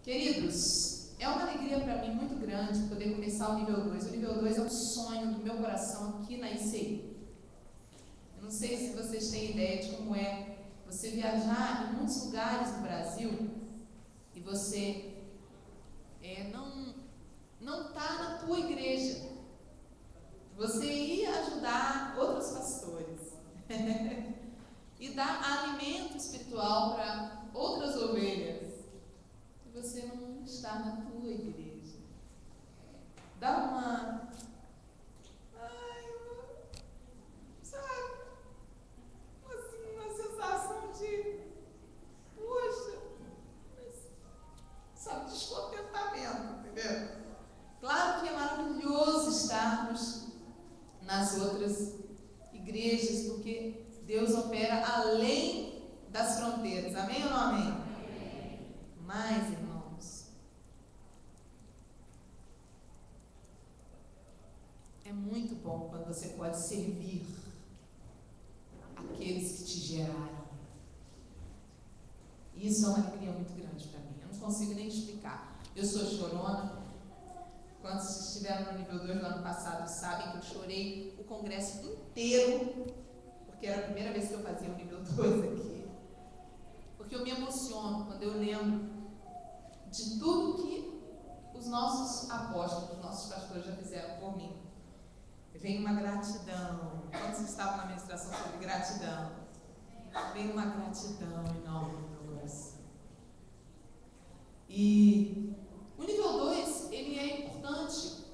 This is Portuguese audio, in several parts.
Queridos, é uma alegria para mim muito grande poder começar o nível 2. O nível 2 é um sonho do meu coração aqui na ICI. Eu não sei se vocês têm ideia de como é você viajar em muitos lugares no Brasil e você não está na tua igreja. Você ir ajudar outros pastores e dar alimento espiritual para outras ovelhas. E você não está na tua igreja. Dá uma... sabe? Assim, uma sensação de... Poxa, sabe, descontentamento, entendeu? Claro que é maravilhoso estarmos nas outras igrejas, porque Deus opera além das fronteiras. Amém ou não amém? Amém. Mas, irmãos, é muito bom quando você pode servir aqueles que te geraram. Isso é uma alegria muito grande para mim. Eu não consigo nem explicar. Eu sou chorona. Quando vocês estiveram no nível 2 do ano passado, sabem que eu chorei o congresso inteiro, porque era a primeira vez que eu fazia o nível 2 aqui. Porque eu me emociono quando eu lembro de tudo que os nossos apóstolos, os nossos pastores já fizeram por mim. Vem uma gratidão. Quando vocês estavam na ministração sobre gratidão, vem uma gratidão enorme no meu coração. E o nível 2, ele é importante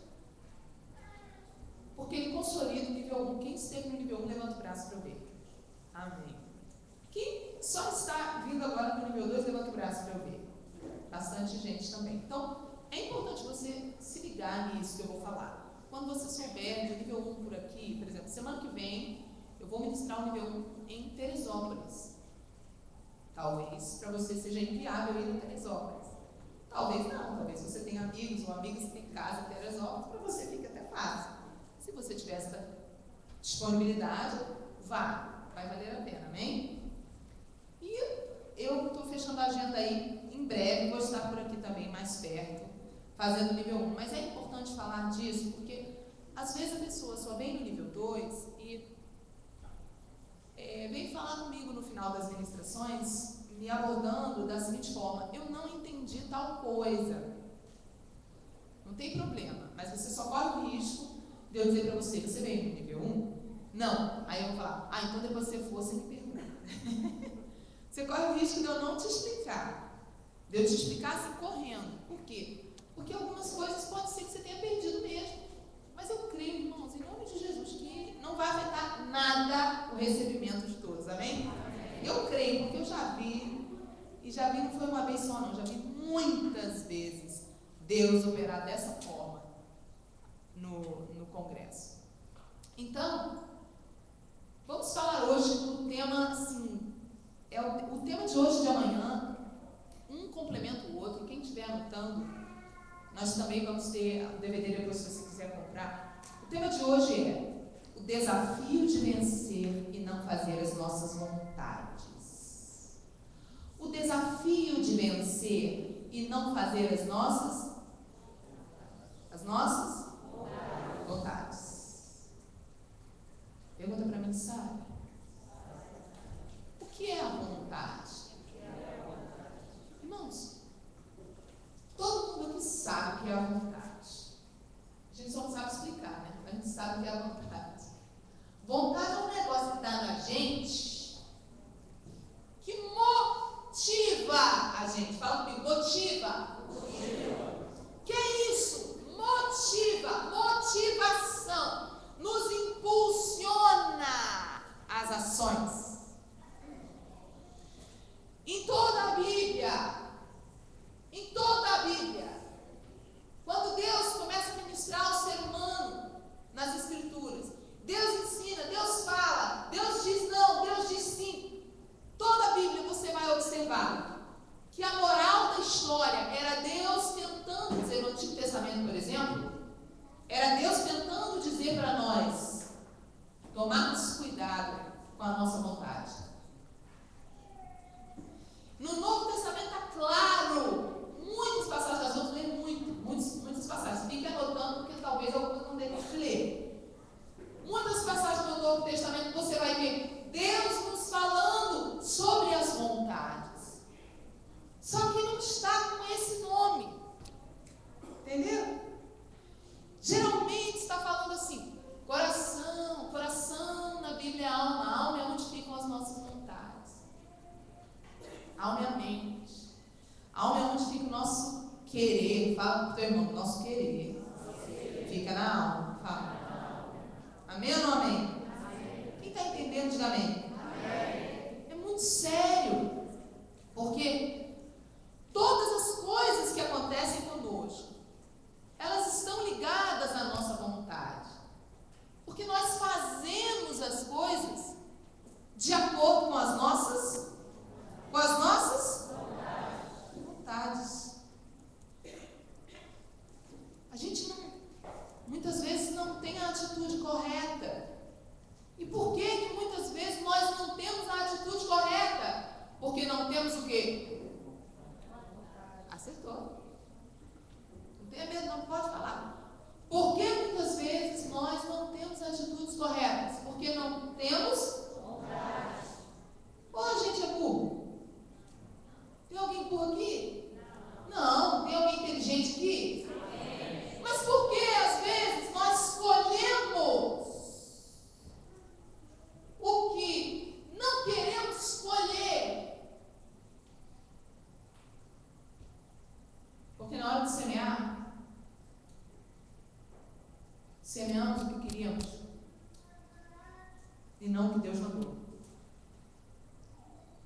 porque ele consolida o nível 1. Quem esteve no nível 1, levanta o braço para eu ver. Amém. Quem só está vindo agora para o nível 2, levanta o braço para eu ver. Bastante gente também. Então, é importante você se ligar nisso que eu vou falar. Quando você souber do nível 1 por aqui, por exemplo, semana que vem, eu vou ministrar o nível 1 em Teresópolis. Talvez para você seja inviável ir em Teresópolis. Talvez não, talvez você tenha amigos ou amigas que têm casa em Teresópolis, para você fica até fácil. Se você tiver essa disponibilidade, vai valer a pena, amém? E eu estou fechando a agenda aí em breve, vou estar por aqui também mais perto, fazendo o nível 1. Mas é importante falar disso, porque às vezes a pessoa só vem no nível 2 e vem falar comigo no final das ministrações, me abordando da seguinte forma: eu não entendi tal coisa. Não tem problema, mas você só corre o risco de eu dizer para você: você veio no nível 1? Não. Aí eu vou falar: então depois você for, você me pergunta. Você corre o risco de eu não te explicar, de eu te explicar assim correndo. Por quê? Porque algumas coisas pode ser que você tenha perdido mesmo. Mas eu creio, irmãos, em nome de Jesus, que não vai afetar nada o recebimento de todos, amém? Eu creio, porque eu já vi, e já vi, não foi uma vez só não, já vi muitas vezes Deus operar dessa forma no congresso. Então, vamos falar hoje do tema, assim, o tema de hoje e de amanhã, um complementa o outro. Quem estiver anotando, nós também vamos ter o DVD depois, se você quiser comprar. O tema de hoje é o desafio de vencer e não fazer as nossas vontades. O desafio de vencer e não fazer as nossas vontades. Pergunta para mim, sabe? O que é a vontade? Irmãos, todo mundo aqui sabe o que é a vontade. A gente só não sabe explicar, né? Mas a gente sabe o que é a vontade. Vontade é um negócio que dá na gente, que motiva a gente. Fala comigo, motiva. Que é isso? Motivação. Nos impulsiona as ações. Em toda a Bíblia, quando Deus começa a ministrar ao ser humano nas Escrituras, Deus ensina, Deus fala, Deus diz não, Deus diz sim. Toda a Bíblia você vai observar que a moral da história era Deus tentando dizer, no Antigo Testamento, por exemplo, era Deus tentando dizer para nós tomarmos cuidado com a nossa vontade. No Novo Testamento está claro, muitos nosso querer. Fala pro teu irmão, nosso querer fica na alma. Fala. Amém ou não amém? Quem está entendendo, diga amém. É muito sério, porque todas as coisas que acontecem conosco, elas estão ligadas à nossa vontade, porque nós fazemos as coisas de acordo com as nossas vontades. A gente muitas vezes não tem a atitude correta. E por que muitas vezes nós não temos a atitude correta? Porque não temos o quê? Acertou. Não tenha medo, não pode falar. Por que muitas vezes nós não temos atitudes corretas? Porque não temos vontade. Ou a gente é burro? Tem alguém burro aqui? Não. Tem alguém inteligente aqui? Mas por que às vezes nós escolhemos o que não queremos escolher? Porque na hora de semear, semeamos o que queríamos e não o que Deus mandou.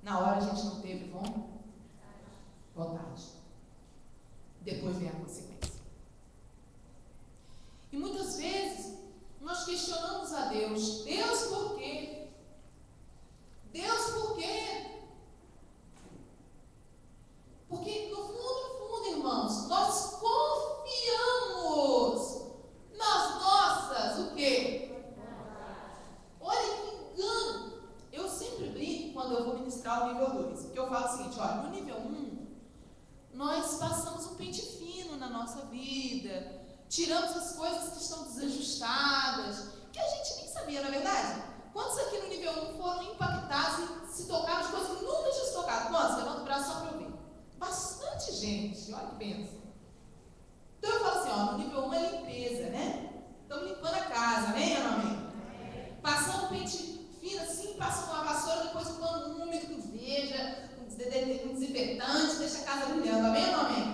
Na hora a gente não teve vontade. Depois vem a consequência. E muitas vezes nós questionamos a Deus. Deus, por quê? Deus, por quê? Porque no fundo, irmãos, nós confiamos nas nossas, o quê? Olha que engano. Eu sempre brinco quando eu vou ministrar o nível 2, porque eu falo o seguinte, olha, no nível 1, nós passamos um pente fino na nossa vida, tiramos as coisas que estão desajustadas, que a gente nem sabia, na verdade. Quantos aqui no nível 1 foram impactados e se tocaram de coisas que nunca tinham se tocado? Quantos? Levanta o braço só para eu ver. Bastante gente, olha que benção. Então eu falo assim, ó, no nível 1 é limpeza, né? Estamos limpando a casa, amém ou não amém? Passando um pente fino assim, passa com uma vassoura, depois um pano úmido que veja, um desinfetante, deixa a casa brilhando, amém ou não amém?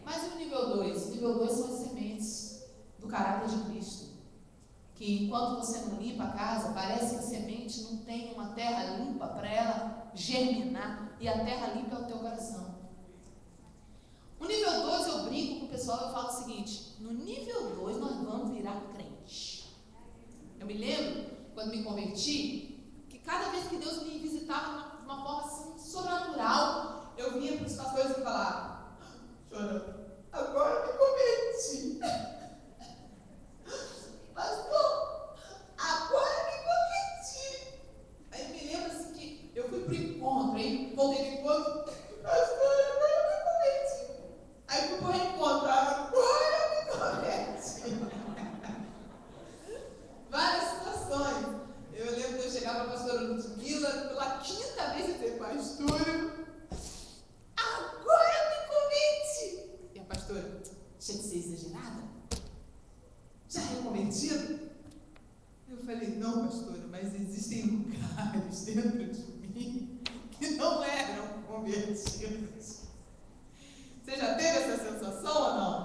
Mas e o nível 2? O nível 2 são as sementes do caráter de Cristo. Que enquanto você não limpa a casa, parece que a semente não tem uma terra limpa para ela germinar. E a terra limpa é o teu coração. O nível 2, eu brinco com o pessoal, eu falo o seguinte, no nível 2 nós vamos virar crente. Eu me lembro, quando me converti, que cada vez que Deus me visitava de uma forma assim, sobrenatural, eu vinha para os pastores e falava, chorando, agora me converti. Pastor, agora me converti. Aí eu me lembro assim que eu fui para o encontro, aí voltei do encontro, pastor, agora me converti. Aí fui para o reencontro, agora me converti. Várias situações. Eu lembro que eu chegava para a pastora Ludmila, pela quinta vez eu falei, pastora, agora me converti. E a pastora, tinha que ser exagerada? Já é convertido? Eu falei, não, pastora, mas existem lugares dentro de mim que não eram convertidos. Você já teve essa sensação ou não?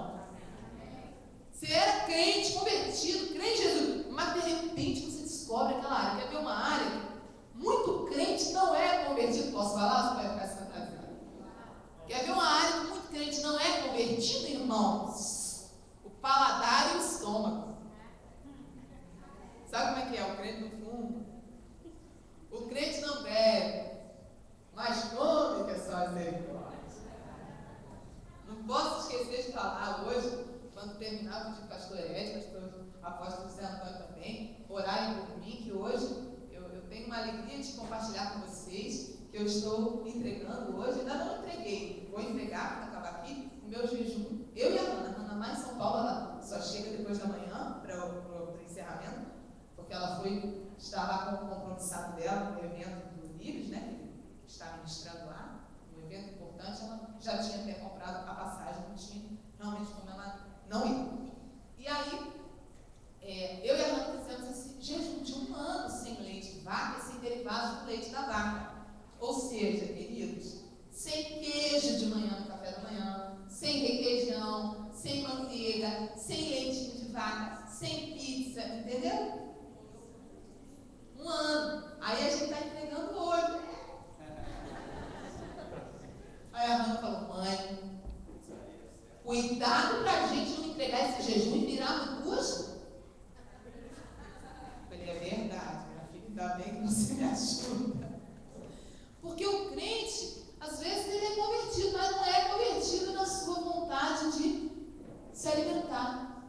Você era crente, convertido, crente em Jesus, mas de repente você descobre aquela área. Quer ver uma área que muito crente não é convertido? Posso falar? Você vai ficar se fantasiando. Quer ver uma área que muito crente não é convertido, irmãos? O paladar e o estômago. Sabe como é que é? O crente no fundo. O crente não bebe, mas come que é só misericórdia. Não posso esquecer de falar hoje, quando terminar, vou pedir pastor Ed, pastor apóstolo José Antônio também, orarem por mim, que hoje eu tenho uma alegria de compartilhar com vocês, que eu estou entregando hoje, ainda não entreguei, vou entregar, quando acabar aqui, o meu jejum. Eu e a Ana lá em São Paulo, ela só chega depois da manhã para o encerramento, porque ela está lá com o compromissado dela no evento do Livres, né, que está ministrando lá, um evento importante. Ela já tinha até comprado a passagem, não tinha realmente como ela não ir. E aí, eu e a Ana fizemos esse jejum de 1 ano sem leite de vaca e sem derivados do leite da vaca. Ou seja, queridos, sem queijo de manhã no café da manhã, manteiga, sem leitinho de vaca, sem pizza, entendeu? 1 ano. Aí a gente está entregando hoje. Aí a Hannah falou: mãe, cuidado para a gente não entregar esse jejum e virar no custo. Eu falei: é verdade, minha filha, ainda bem que você me ajuda. Porque o crente, às vezes, ele é convertido, mas não é convertido na sua vontade de se alimentar.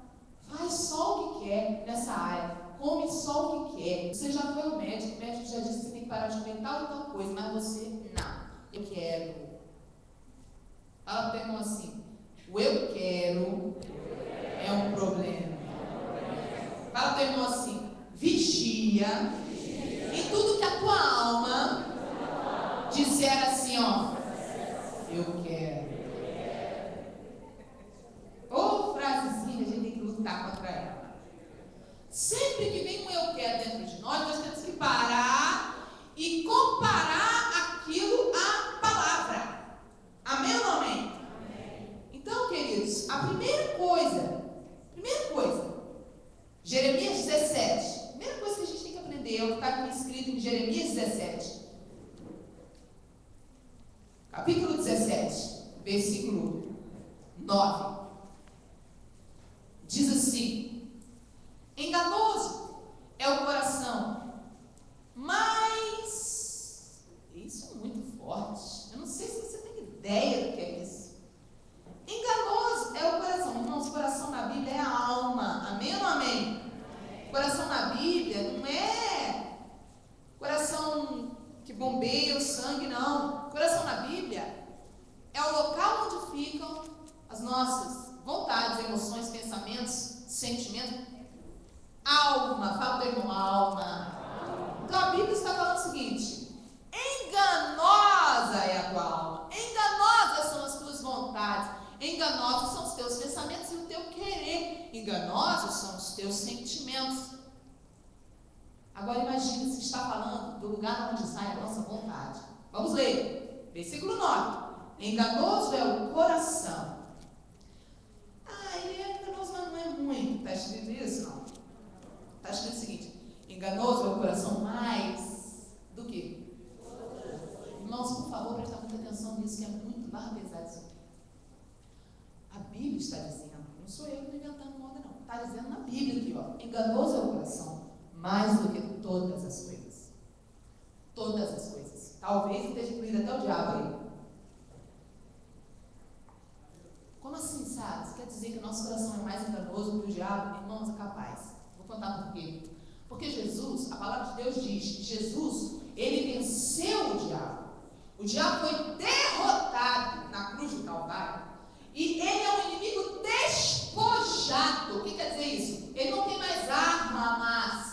Faz só o que quer nessa área, come só o que quer. Você já foi ao médico, o médico já disse que você tem que parar de comer tal e tal coisa, mas você, não, eu quero. Fala para o teu irmão assim: o eu quero é um problema. Fala para o teu irmão assim: vigia em tudo que a tua alma disser assim, ó, eu quero. Ou frasezinha, a gente tem que lutar contra ela. Sempre que vem um eu quero dentro de nós temos que parar e comparar aquilo à palavra. Amém ou não amém? Amém. Então, queridos, a primeira coisa, Jeremias 17. A primeira coisa que a gente tem que aprender é o que está aqui escrito em Jeremias 17. Capítulo 17, versículo 9. Diz assim: enganoso é o coração, mas isso é muito forte. Eu não sei se você tem ideia do que é isso. Enganoso é o coração. Irmãos, coração na Bíblia é a alma. Amém ou não amém? Amém. Coração na Bíblia não é coração que bombeia o sangue, não. Coração na Bíblia é o local onde ficam as nossas vontades, emoções, pensamentos, sentimentos. Alma, fala para o irmão, alma. Então a Bíblia está falando o seguinte: enganosa é a tua alma, enganosas são as tuas vontades, enganosos são os teus pensamentos e o teu querer, enganosos são os teus sentimentos. Agora imagine se está falando do lugar onde sai a nossa vontade. Vamos ler, versículo 9. Enganoso é o coração. Ele é enganoso, mas não é muito. Está escrito isso? Não. Está escrito o seguinte: enganoso é o coração mais do que? Irmãos, por favor, prestem muita atenção nisso, que é muito barra pesada isso aqui. A Bíblia está dizendo, não sou eu que estou inventando moda, não. Está dizendo na Bíblia aqui, ó: enganoso é o coração mais do que todas as coisas. Todas as coisas. Talvez esteja incluído até o diabo aí. Como assim, sabe? Isso quer dizer que o nosso coração é mais enganoso que o diabo? Irmãos, é capaz. Vou contar por quê. Porque Jesus, a palavra de Deus diz que Jesus, ele venceu o diabo. O diabo foi derrotado na cruz do Calvário. E ele é um inimigo despojado. O que quer dizer isso? Ele não tem mais armas.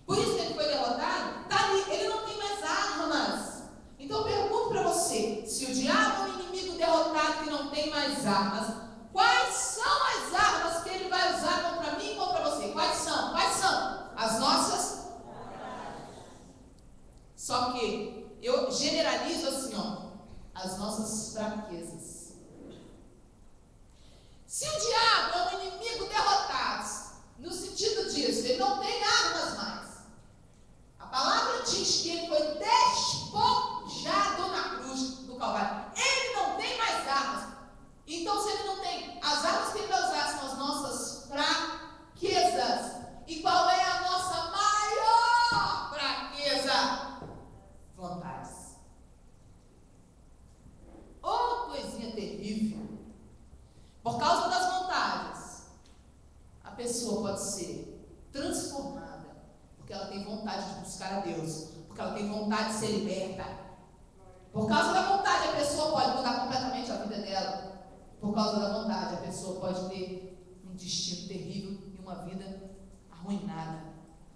Por isso que ele foi derrotado, tá ali, ele não tem mais armas. Então eu pergunto para você: se o diabo é um inimigo derrotado que não tem mais armas, quais são as armas que ele vai usar contra mim e contra você? Quais são? Quais são? As nossas? Só que eu generalizo assim, ó, as nossas fraquezas. Se o diabo é um inimigo derrotado, no sentido disso, ele não tem armas mais. A palavra diz que ele foi despojado na cruz do Calvário. Ele não tem mais armas. Então, se ele não tem, as armas que ele vai usar são as nossas fraquezas. E qual é a nossa maior fraqueza? Vontades. Oh, coisinha terrível. Por causa das vontades, a pessoa pode ser transformada. Porque ela tem vontade de buscar a Deus. Porque ela tem vontade de ser liberta. Por causa da vontade, a pessoa pode mudar completamente a vida dela. Por causa da vontade, a pessoa pode ter um destino terrível e uma vida arruinada.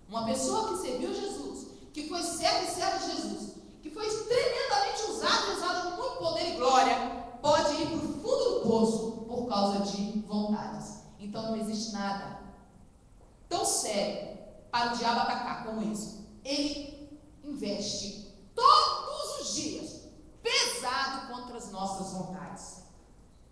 Uma pessoa que serviu Jesus, que foi serva e serva de Jesus, que foi tremendamente usada com muito poder e glória, pode ir para o fundo do poço por causa de vontades. Então não existe nada tão sério para o diabo atacar como isso. Ele investe todos os dias pesado contra as nossas vontades.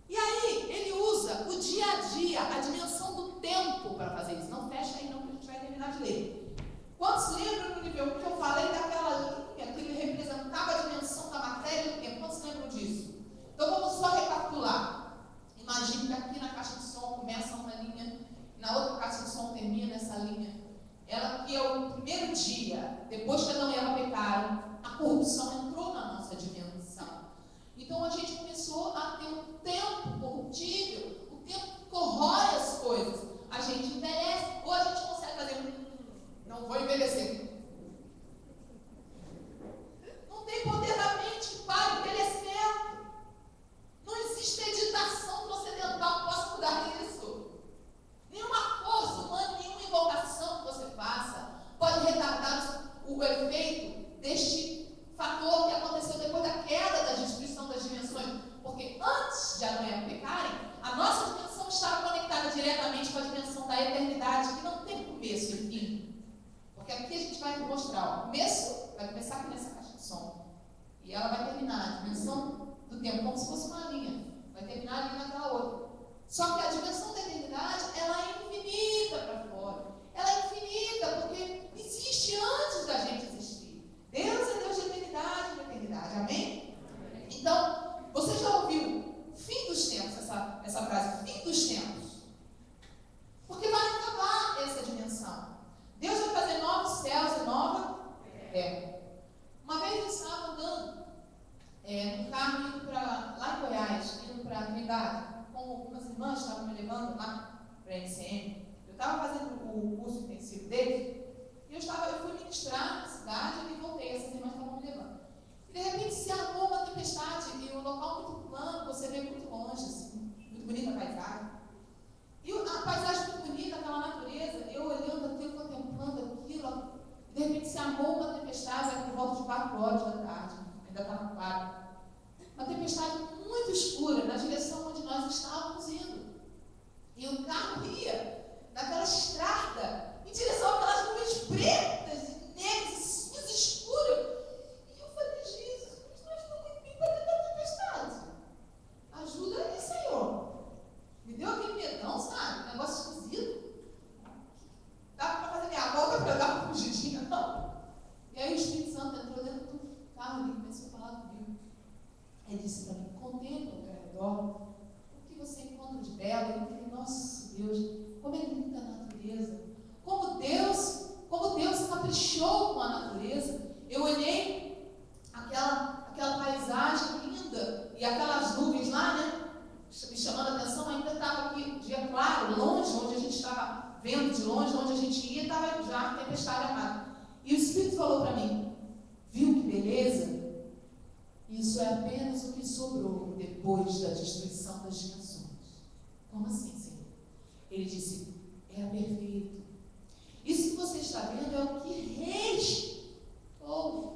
E aí ele usa dia a dia, a dimensão do tempo para fazer isso. Não fecha aí não, que a gente vai terminar de ler. Quantos lembram no nível 1 que eu falei daquela linha que ele representava a dimensão da matéria e do tempo? Quantos lembram disso? Então vamos só recapitular. Imagine que aqui na caixa de som começa uma linha, na outra caixa de som termina essa linha. Ela que é o primeiro dia, depois que Adão e Eva pecaram, a corrupção entrou na nossa dimensão. Então a gente começou a ter um tempo corruptível, o tempo que corrói as coisas. A gente envelhece, ou a gente consegue fazer não vou envelhecer. Não tem poder da mente para envelhecer. Não existe meditação transcendental que possa mudar isso. Nenhuma força humana, nenhuma invocação que você faça pode retardar o efeito deste fator que aconteceu depois da queda, da destruição das dimensões. Porque antes de Adão e Eva pecarem, a nossa dimensão estava conectada diretamente com a dimensão da eternidade, que não tem começo e fim. Porque aqui a gente vai mostrar, o começo vai começar aqui nessa caixa de som. E ela vai terminar a dimensão do tempo, como se fosse uma linha. Vai terminar ali naquela outra. Só que a dimensão da eternidade, ela é infinita para fora. Ela é infinita porque existe antes da gente existir. Deus é Deus de eternidade, amém? Então, você já ouviu fim dos tempos, essa frase, fim dos tempos? Porque vai acabar essa dimensão. Deus vai fazer novos céus e nova terra. Uma vez eu estava andando num carro indo lá em Goiás, indo para a Trindade, com algumas irmãs que estavam me levando lá para a NCM. Eu estava fazendo o curso intensivo deles, e eu fui ministrar na cidade e voltei, essas irmãs estavam me levando. E de repente se armou uma tempestade, e o local muito plano, você vê muito longe, assim, muito bonita a paisagem. E a paisagem muito bonita, aquela natureza, eu olhando aquilo, contemplando aquilo, de repente se armou uma tempestade, por volta de 4 horas da tarde, ainda estava claro. Uma tempestade muito escura, na direção onde nós estávamos indo. E o carro ia naquela estrada, em direção àquelas nuvens pretas, negras, cinza escura. E eu falei, Jesus, nós estamos indo para dentro da tempestade. Ajuda aí, Senhor. Me deu aquele medão, sabe? Um negócio esquisito. Dá para fazer minha volta para dar uma fugidinha, não? E aí o Espírito Santo entrou dentro do carro e começou a falar comigo. Ele disse para mim, contempla ao teu redor o que você encontra de belo. Eu falei, nossa Deus, como é linda a natureza. Como Deus caprichou com a natureza. Eu olhei aquela paisagem linda e aquelas nuvens lá, né? Me chamando a atenção, ainda estava aqui, dia claro, longe, onde a gente estava vendo de longe, onde a gente ia, estava já a tempestade armada. E o Espírito falou para mim, viu que beleza? Isso é apenas o que sobrou depois da destruição das dimensões. Como assim, Senhor? Ele disse, era perfeito. Isso que você está vendo é o que restou.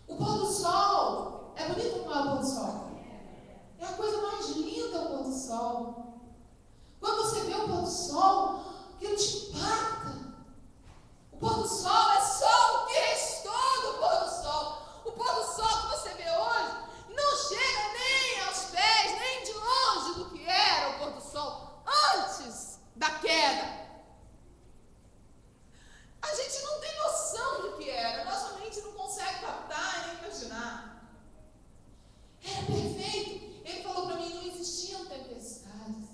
O pôr do sol, é bonito ou não é o pôr do sol? É a coisa mais linda o pôr do sol. Quando você vê o pôr do sol, aquilo te impacta. O pôr do sol é só o que restou do pôr do sol. O pôr do sol que você vê hoje não chega nem aos pés, nem de longe do que era o pôr do sol antes da queda. A gente não tem noção do que era. Nossa mente não consegue captar nem imaginar. Era perfeito. Ele falou para mim, não existiam tempestades,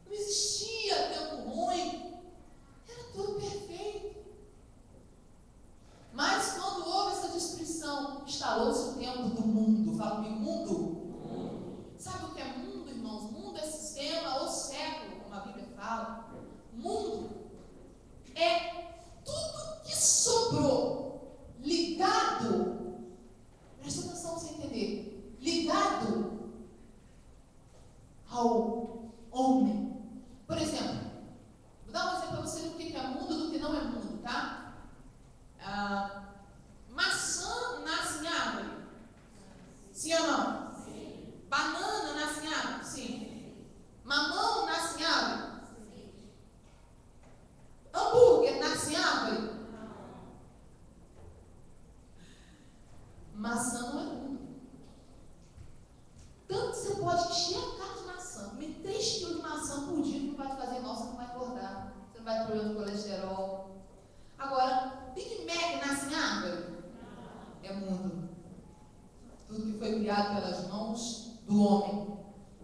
não existia tempo ruim, era tudo perfeito. Mas quando houve essa destruição, instalou-se o tempo do mundo. Fala comigo, mundo. Sabe o que é mundo, irmãos? Mundo é sistema ou século, como a Bíblia fala. Mundo é tudo que sobrou, ligado, presta atenção para você entender, ligado ao homem. Por exemplo, vou dar um exemplo para você do que é mundo e do que não é mundo, tá? Maçã nasce em árvore? Sim ou não? Sim. Banana nasce em árvore? Sim. Mamão nasce em árvore? Sim. Hambúrguer nasce em árvore? Não. Maçã não é mundo. Tanto você pode encher a cara de maçã, comer 3 quilos de maçã do homem,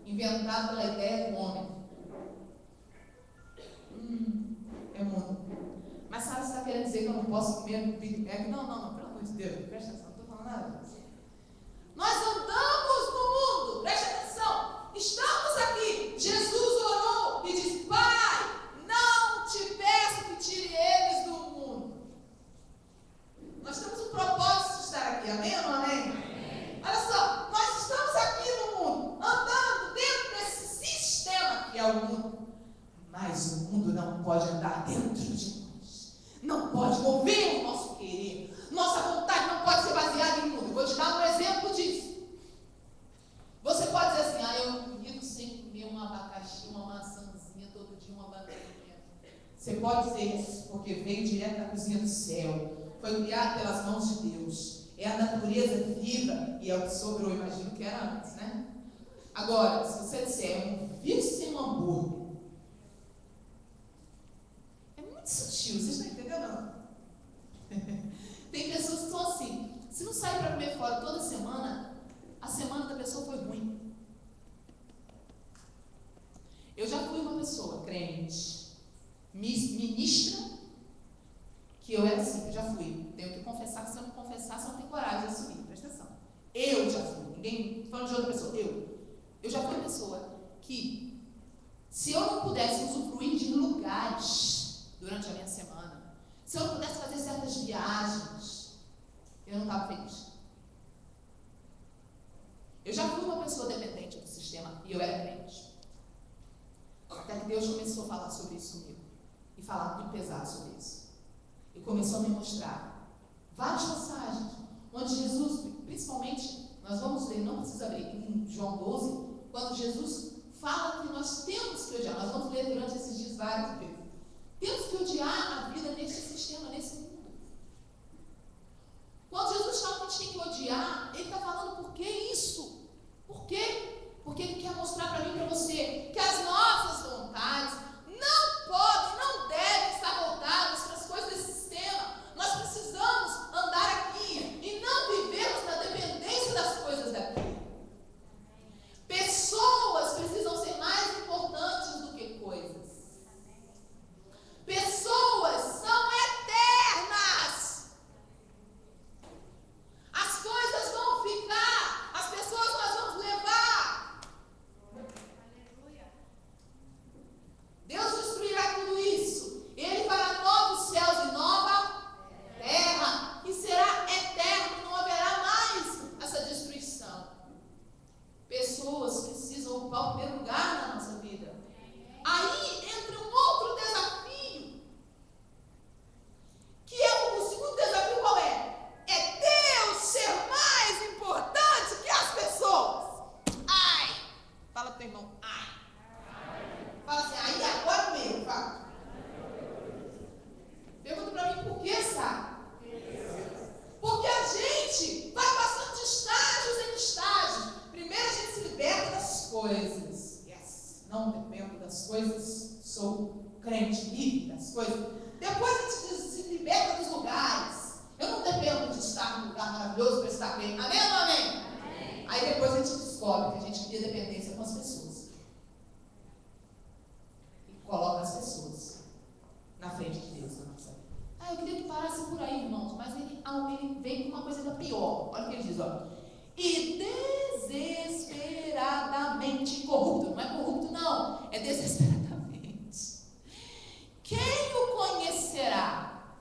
inventado pela ideia do homem. É mundo. Mas sabe, você está querendo dizer que eu não posso comer Big Mac? Não, pelo amor de Deus, presta atenção, não estou falando nada disso. Nós andamos no mundo, presta atenção, estamos aqui. Jesus orou e disse: Pai, não te peço que tire eles do mundo. Nós temos um propósito de estar aqui, amém ou não amém? Amém. Olha só, nós estamos aqui no mundo, andando dentro desse sistema que é o mundo. Mas o mundo não pode andar dentro de nós. Não pode mover o nosso querer. Nossa vontade não pode ser baseada em mundo. Vou te dar um exemplo disso. Você pode dizer assim: eu vivo sem comer um abacaxi, uma maçãzinha todo dia, uma bananinha. Você pode dizer isso porque veio direto da cozinha do céu. Foi criado pelas mãos de Deus. É a natureza viva e é o que sobrou, imagino que era antes, né? Agora, se você disser: eu vivo sem um hambúrguer, sutil, vocês estão entendendo? Tem pessoas que estão assim: se não sair para comer fora toda semana, a semana da pessoa foi ruim. Eu já fui uma pessoa crente, ministra, que eu era assim, eu já fui. Tenho que confessar que se eu não confessar, você não tem coragem de assumir, presta atenção. Eu já fui, ninguém falando de outra pessoa, eu já fui uma pessoa que, se eu não pudesse usufruir de lugares durante a minha semana, se eu não pudesse fazer certas viagens, eu não estava feliz. Eu já fui uma pessoa dependente do sistema e eu era crente. Até que Deus começou a falar sobre isso comigo e falar muito pesado sobre isso. E começou a me mostrar várias passagens onde Jesus, principalmente, nós vamos ler, não precisa abrir, em João 12, quando Jesus fala que nós temos que odiar. Nós vamos ler durante esses dias várias vezes. Temos que odiar a vida nesse sistema, nesse mundo. Quando Jesus fala que a gente tem que odiar, Ele está falando por que isso? Por quê? Porque Ele quer mostrar para mim e para você que as nossas vontades não podem, não devem estar voltadas para as coisas desse sistema. Nós precisamos andar aqui e não vivermos na dependência das coisas daqui. Pessoas precisam ser mais importantes do que coisas. Pessoas são eternas. As coisas vão ficar, as pessoas nós vamos levar. Aleluia. Deus destruirá tudo isso. Ele fará novos céus e nova terra. E será eterno, não haverá mais essa destruição. Pessoas precisam ocupar o primeiro lugar na nossa vida. Aí entra um outro desafio, que é o segundo desafio. Qual é? É Deus ser mais importante que as pessoas. Ai! Fala pro teu irmão, ai! Fala assim, aí agora mesmo, fala. Pergunta pra mim, por que, sabe? Porque a gente vai passando de estágios em estágios. Primeiro a gente se liberta das coisas. Yes! Não dependo das coisas, sou crente livre das coisas. Depois a gente se liberta dos lugares. Eu não dependo de estar num lugar maravilhoso para estar bem. Amém ou não amém? Amém? Aí depois a gente descobre que a gente cria dependência com as pessoas. E coloca as pessoas na frente de Deus na nossa vida. Eu queria que parasse por aí, irmãos, mas ele vem com uma coisa ainda pior. Olha o que ele diz, ó. E desesperadamente corrupto. Não é corrupto, não. É desesperadamente. Quem o conhecerá?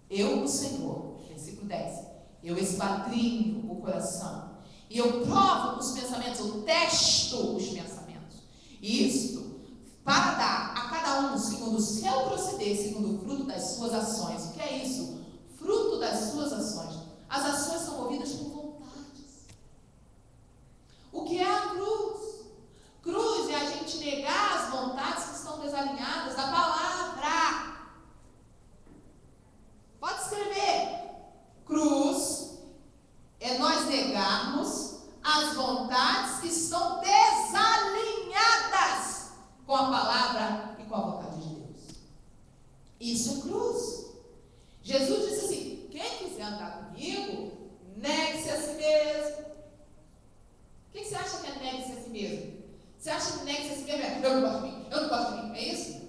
Eu, o Senhor. Versículo 10. Eu esquadrinho o coração. E eu provo os pensamentos. Eu testo os pensamentos. Isto para dar a cada um segundo o seu proceder, segundo o fruto das suas ações. O que é isso? Fruto das suas ações. As ações são movidas por vontades. O que é a cruz? Cruz é a gente negar as vontades que estão desalinhadas da palavra. Pode escrever. Cruz é nós negarmos as vontades que estão desalinhadas com a palavra e com a vontade de Deus. Isso é cruz. Jesus disse assim: quem quiser andar comigo, negue-se a si mesmo. O que você acha que é negue-se a si mesmo? Você acha que negue-se a si mesmo é, eu não gosto de mim, eu não gosto de mim, é isso?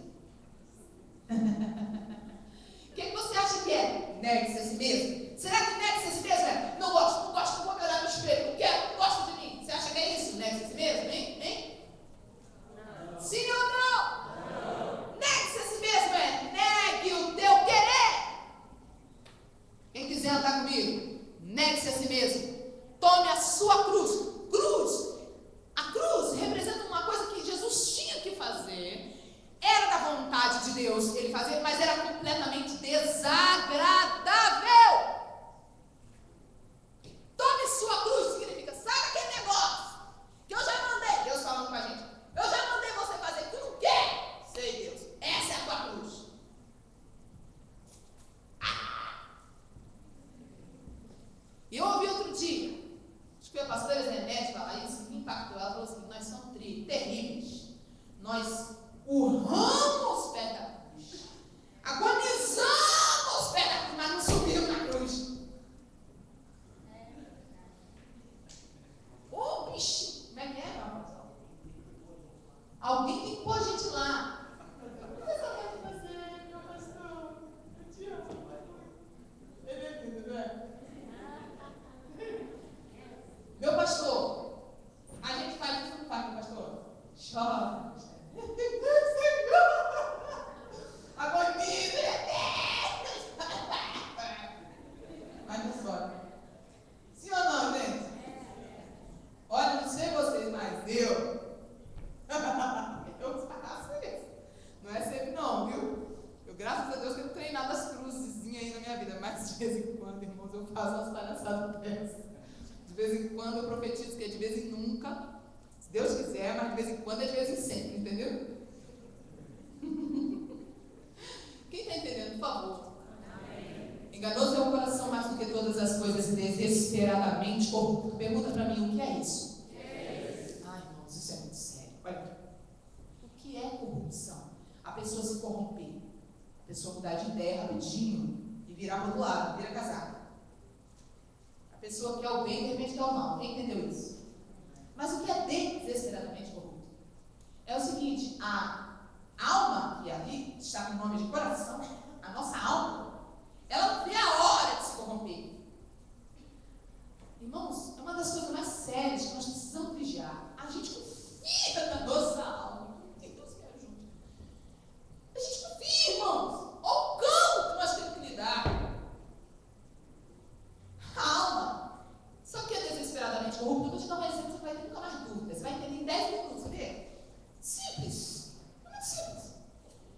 O que você acha que é negue-se a si mesmo? Será que negue-se a si mesmo é, não gosto, não vou me olhar no espelho, não quero, não gosto de mim? Você acha que é isso, negue-se a si mesmo, hein? Não. Sim ou não? Não. Negue-se a si mesmo é, negue o teu querer. Quem quiser andar comigo, negue-se a si mesmo. Tome a sua cruz. Cruz. A cruz representa uma coisa que Jesus tinha que fazer. Era da vontade de Deus ele fazer, mas era completamente desagradável. Tome sua cruz. Significa, sabe aquele negócio que eu já mandei, Deus falando com a gente, eu já mandei você fazer, tu não quer? Sei, Deus, essa é a tua cruz. E eu ouvi outro dia, acho que foi a pastora Zenete falar isso, me impactou. Ela falou assim: nós somos terríveis. Nós urramos pé da cruz, agonizamos pé da cruz, mas não subimos na cruz. Ô, bicho, como é que é, meu pastor? Alguém tem que pôr a gente lá. Eu quero saber de você, meu pastor. Eu te amo. Ele é lindo, não é? Meu pastor, a gente faz isso, não faz, meu pastor? Chora. Agoniza, mas não chora. Sim ou não, gente? Olha, não sei vocês, mas eu faço isso. Não é sempre não, viu? Eu, graças a Deus, tenho treinado as cruzezinhas aí na minha vida, mas de vez em quando, irmãos, eu faço umas palhaçadas dessas. De vez em quando eu profetizo que é de vez em nunca, se Deus quiser, mas de vez em quando é de vez em sempre, entendeu? Quem está entendendo, por favor? Amém. Enganoso é o coração mais do que todas as coisas, desesperadamente corrupto. Pergunta para mim, o que é isso? Ai, irmãos, isso é muito sério. Olha, o que é corrupção? A pessoa se corromper, a pessoa mudar de ideia rapidinho e virar para o outro lado, vira casaca. A pessoa quer o bem, de repente quer o mal. Quem entendeu isso? Mas o que é desesperadamente corrupto? É o seguinte, a alma que ali está com o nome de coração, a nossa alma, ela não vê a hora de se corromper. Irmãos, é uma das coisas mais sérias que nós precisamos vigiar. A gente confia na nossa alma. Tem Deus que ajude. A gente confia, irmãos. Olha o campo que nós temos que lidar. A alma, só que é desesperadamente corrupta. Eu vou te dar um exemplo, você vai ter nunca mais dúvida. Você vai entender em 10 minutos, sabe? Simples. Muito simples.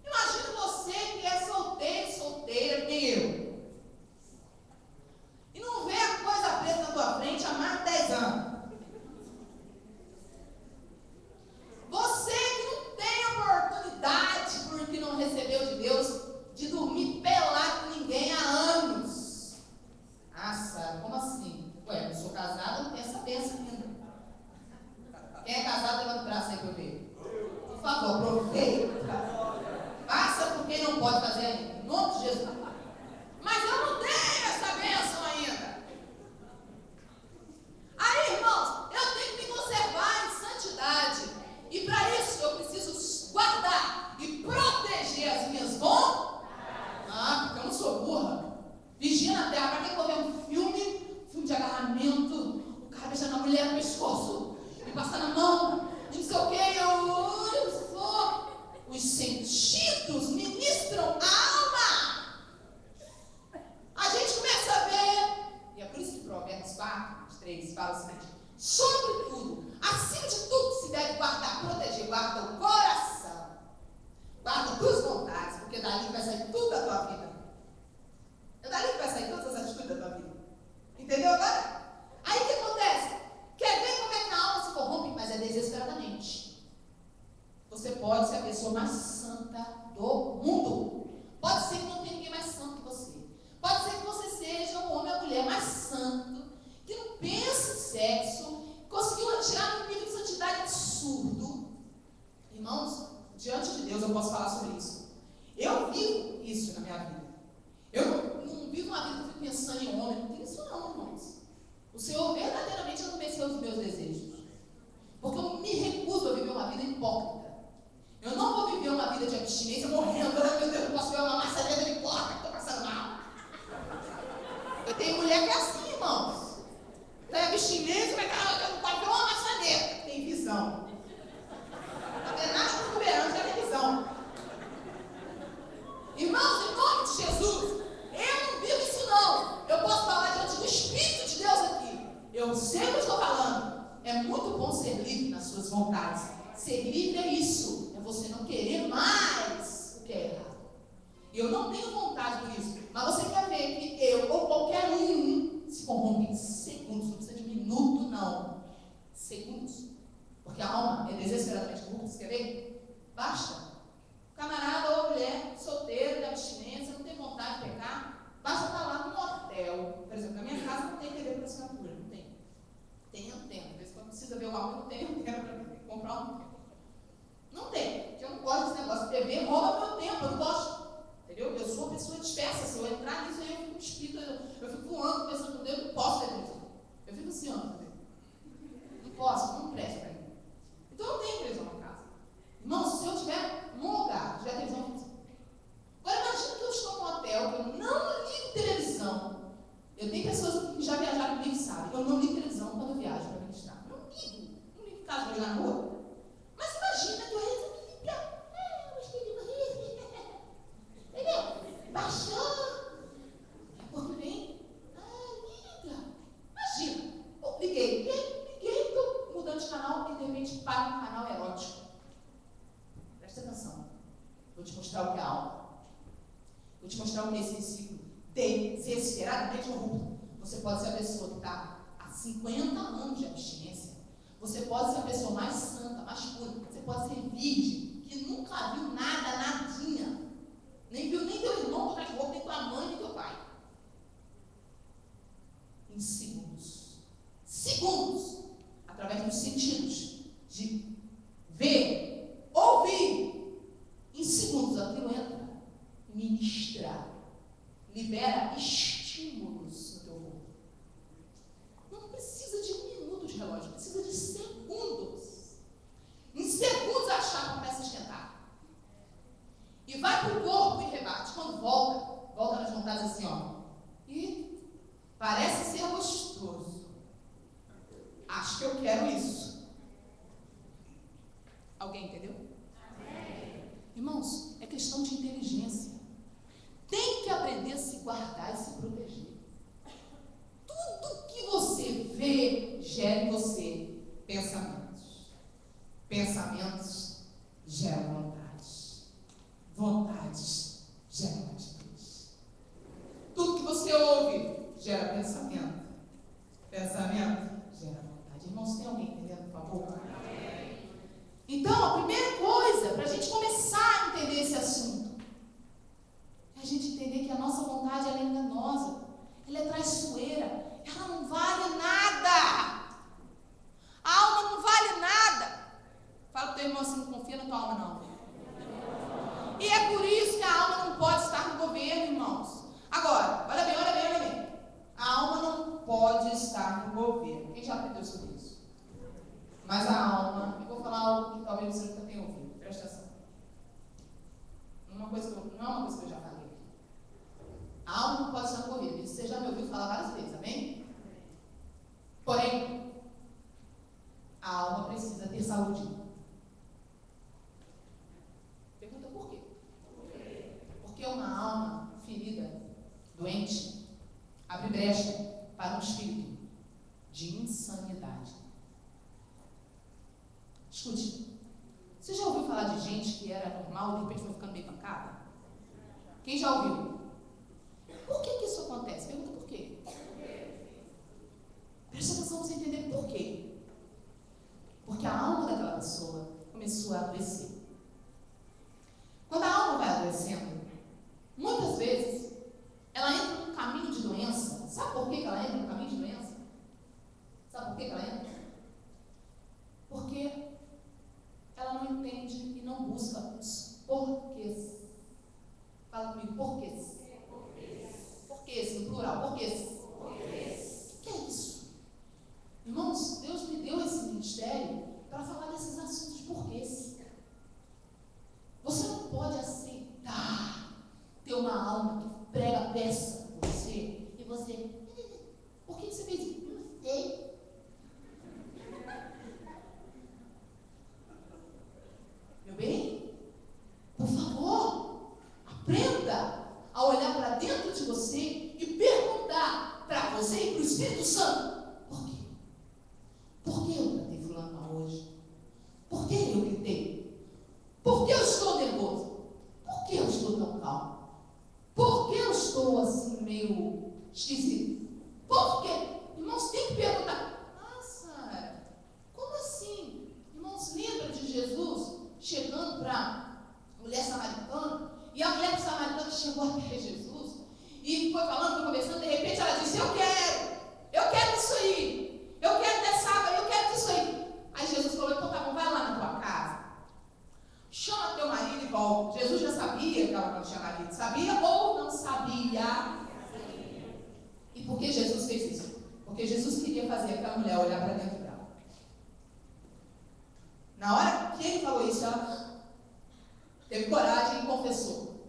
Imagina você que é solteiro, solteira, meu. E não vê a coisa presa na tua frente há mais de 10 anos. Você que não tem oportunidade, porque não recebeu de Deus, de dormir pelado com ninguém há anos. Ah, sabe, como assim? Ué, eu sou casada, não tem essa bênção ainda. Quem é casado, levanta o braço aí para eu ver. Por favor, aproveita. Faça por quem não pode fazer ainda. Em nome de Jesus. Mas eu não tenho essa bênção ainda. Aí, irmãos, eu tenho que me conservar em santidade. E para isso eu preciso guardar e proteger as minhas vontades. Ah, porque eu não sou burra. Vigia na terra. Para quem for ver um filme de agarramento, o cara beijando a mulher no pescoço, me passando a mão, não sei o que, eu sou. Os sentidos ministram a alma. A gente começa a ver, e é por isso que Provérbios 4:3 fala o seguinte: sobretudo, acima de tudo que se deve guardar, proteger, guarda o coração, guarda tuas vontades, porque dali vai sair tudo da tua vida. É dali que vai sair todas as atitudes da tua vida. Entendeu agora? Aí o que acontece? Quer ver como é que a alma se corrompe? Mas é desesperadamente. Você pode ser a pessoa mais santa do mundo. Pode ser que não tenha ninguém mais santo que você. Pode ser que você seja um homem ou mulher mais santo, que não pensa em sexo, conseguiu tirar um nível de santidade absurdo. Irmãos, diante de Deus eu posso falar sobre isso. Eu vivo isso na minha vida. Eu não vivo uma vida que eu fico pensando em homem. Não tem isso não, irmãos. O Senhor verdadeiramente adormeceu os meus desejos. ser livre nas suas vontades. Ser livre é isso, é você não querer mais o que é errado. Eu não tenho vontade por isso, mas você quer ver que eu ou qualquer um se corrompe em segundos, não precisa de minuto, não. Segundos. Porque a alma é desesperadamente corrupta, você quer ver? Basta. Camarada ou mulher, solteiro, de abstinência, não tem vontade de pecar, basta estar lá no hotel. Por exemplo, na minha casa não tem TV por assinatura, não tem. Tem antena, às vezes quando precisa ver o álbum, não tem antena para comprar um tempo. Não tem, porque eu não gosto desse negócio. TV rouba meu tempo, eu não gosto. Entendeu? Eu sou uma pessoa dispersa, se eu entrar nisso aí eu fico espírito, eu fico voando, pensando com Deus, eu não posso ter televisão. Eu fico assim, ó, não posso, não presta para mim. Então eu não tenho televisão na casa. Irmão, se eu tiver num lugar, tiver televisão, eu fico assim. Agora imagina que eu estou num hotel, que eu não ligo televisão. Eu tenho pessoas que já viajaram comigo e sabem, eu não ligo televisão quando eu viajo para ministrar. Eu não ligo em casa para jogar na rua. Mas imagina que eu resolvi ligar. Eu gostei de morrer. Entendeu? Baixou. Porque vem. Liga. Imagina. Eu liguei, estou mudando de canal e de repente paro no canal erótico. Presta atenção. Vou te mostrar o que é alma. Vou te mostrar o que é esse ciclo desesperadamente corrupto. Você pode ser a pessoa que está há 50 anos de abstinência. Você pode ser a pessoa mais santa, mais pura. Você pode ser virgem, que nunca viu nada, nadinha. Nem viu nem teu irmão tocar de roupa, nem tua mãe, nem teu pai. Em segundos. Segundos. Através dos sentidos. De ver, ouvir. Em segundos aquilo entra. Ministra. Libera estímulos no teu corpo. Não precisa de um minuto de relógio, precisa de segundos. Em segundos a chave começa a esquentar. E vai para o corpo e rebate. Quando volta nas vontades assim, ó. E parece ser gostoso. Acho que eu quero isso. Alguém entendeu? Amém. Irmãos, é questão de inteligência. Tem que aprender a se guardar e se proteger. Tudo que você vê gera em você pensamentos. Pensamentos geram vontades. Vontades geram atitudes. Tudo que você ouve gera pensamento. Pensamento gera vontade. Irmãos, tem alguém entendendo, por favor? Então, a primeira coisa, para a gente começar a entender esse assunto, é a gente entender que a nossa vontade ela é enganosa, ela é traiçoeira, ela não vale nada. A alma não vale nada. Fala para o teu irmão assim, não confia na tua alma não. E é por isso que a alma não pode estar no governo, irmãos. Agora, olha bem. A alma não pode estar no governo. Quem já aprendeu sobre isso? Mas a alma, eu vou falar algo que talvez você nunca tenha ouvido, presta atenção. Não é uma coisa que eu já falei. A alma não pode estar no governo. Isso você já me ouviu falar várias vezes, amém? Porém, a alma precisa ter saúde. Pergunta por quê? Porque uma alma ferida, doente, abre brecha para um espírito de insanidade. Escute, você já ouviu falar de gente que era normal e de repente foi ficando meio pancada? Quem já ouviu? Por que isso acontece? Pergunta por quê. Presta atenção para você entender por quê. Porque a alma daquela pessoa começou a adoecer. Quando a alma vai adoecendo, muitas vezes ela entra num caminho de doença. Sabe por que ela entra no caminho de doença? Sabe por que ela entra? Porque ela não entende e não busca os porquês. Fala comigo, porquês. Porquês, no plural, porquês. O que é isso? Irmãos, Deus me deu esse ministério para falar desses assuntos de porquês. Você não pode aceitar ter uma alma que prega peça por você e você, por que você fez isso? Não sei. Meu bem? falou isso? Ela teve coragem e confessou.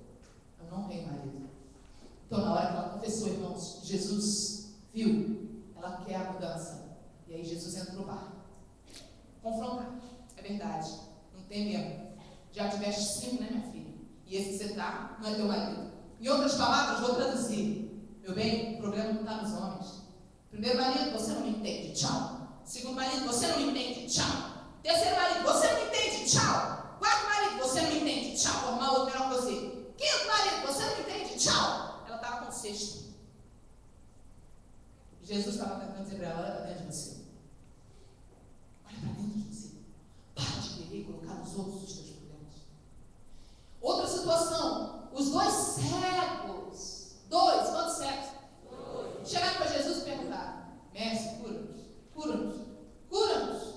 Eu não tenho marido. Então, na hora que ela confessou, irmãos, Jesus viu, ela quer a mudança. E aí Jesus entra no bar. Confrontar. É verdade. Não tem mesmo. Já tiveste 5, né, minha filha? E esse que você está não é teu marido. Em outras palavras, vou traduzir. Meu bem, o problema não está nos homens. Primeiro marido, você não me entende. Tchau. Segundo marido, você não me entende. Tchau. Terceiro marido, você não me entende. Tchau. Quarto marido, você não me entende. Tchau. Vou arrumar outro melhor que você. Quinto marido, você não me entende. Tchau. Ela estava com o sexto. Jesus estava tentando dizer para ela: olha para dentro de você. Olha para dentro de você. Para de querer colocar nos outros os teus problemas. Outra situação, os 2 cegos. 2, quantos cegos? 2. Chegaram para Jesus e perguntaram: mestre, cura-nos, cura-nos, cura-nos.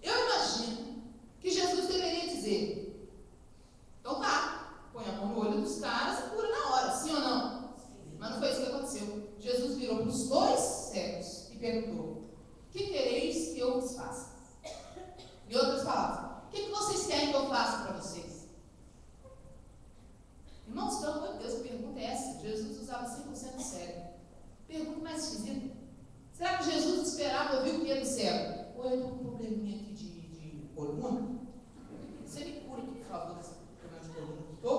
Eu imagino que Jesus deveria dizer: então tá, põe a mão no olho dos caras e cura na hora, sim ou não? Mas não foi isso que aconteceu. Jesus virou para os 2 cegos e perguntou: o que quereis que eu vos faça? Em outras palavras, o que vocês querem que eu faça para vocês? Irmãos, pelo amor de Deus, a pergunta é essa. Jesus usava 100% cego. Pergunta mais esquisita. Será que Jesus esperava ouvir o que é do cego? Ou eu estou com um probleminha aqui de coluna? Você me cura aqui, por favor, desse problema de coluna que estou?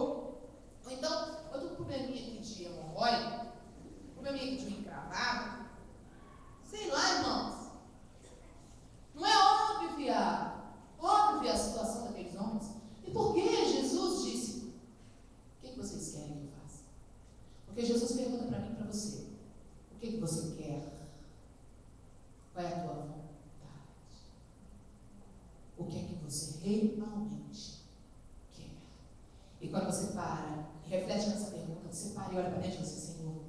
Ou então, eu estou com um probleminha aqui de hemorroide, um probleminha aqui de uma encravada. Sei lá, irmãos. Não é óbvia a situação daqueles homens. E por que Jesus disse: o que vocês querem que eu faça? Porque Jesus pergunta para mim e para você: o que você quer? Qual é a tua vontade? O que é que você realmente quer? E quando você para e reflete nessa pergunta, você para e olha para dentro de você: Senhor, o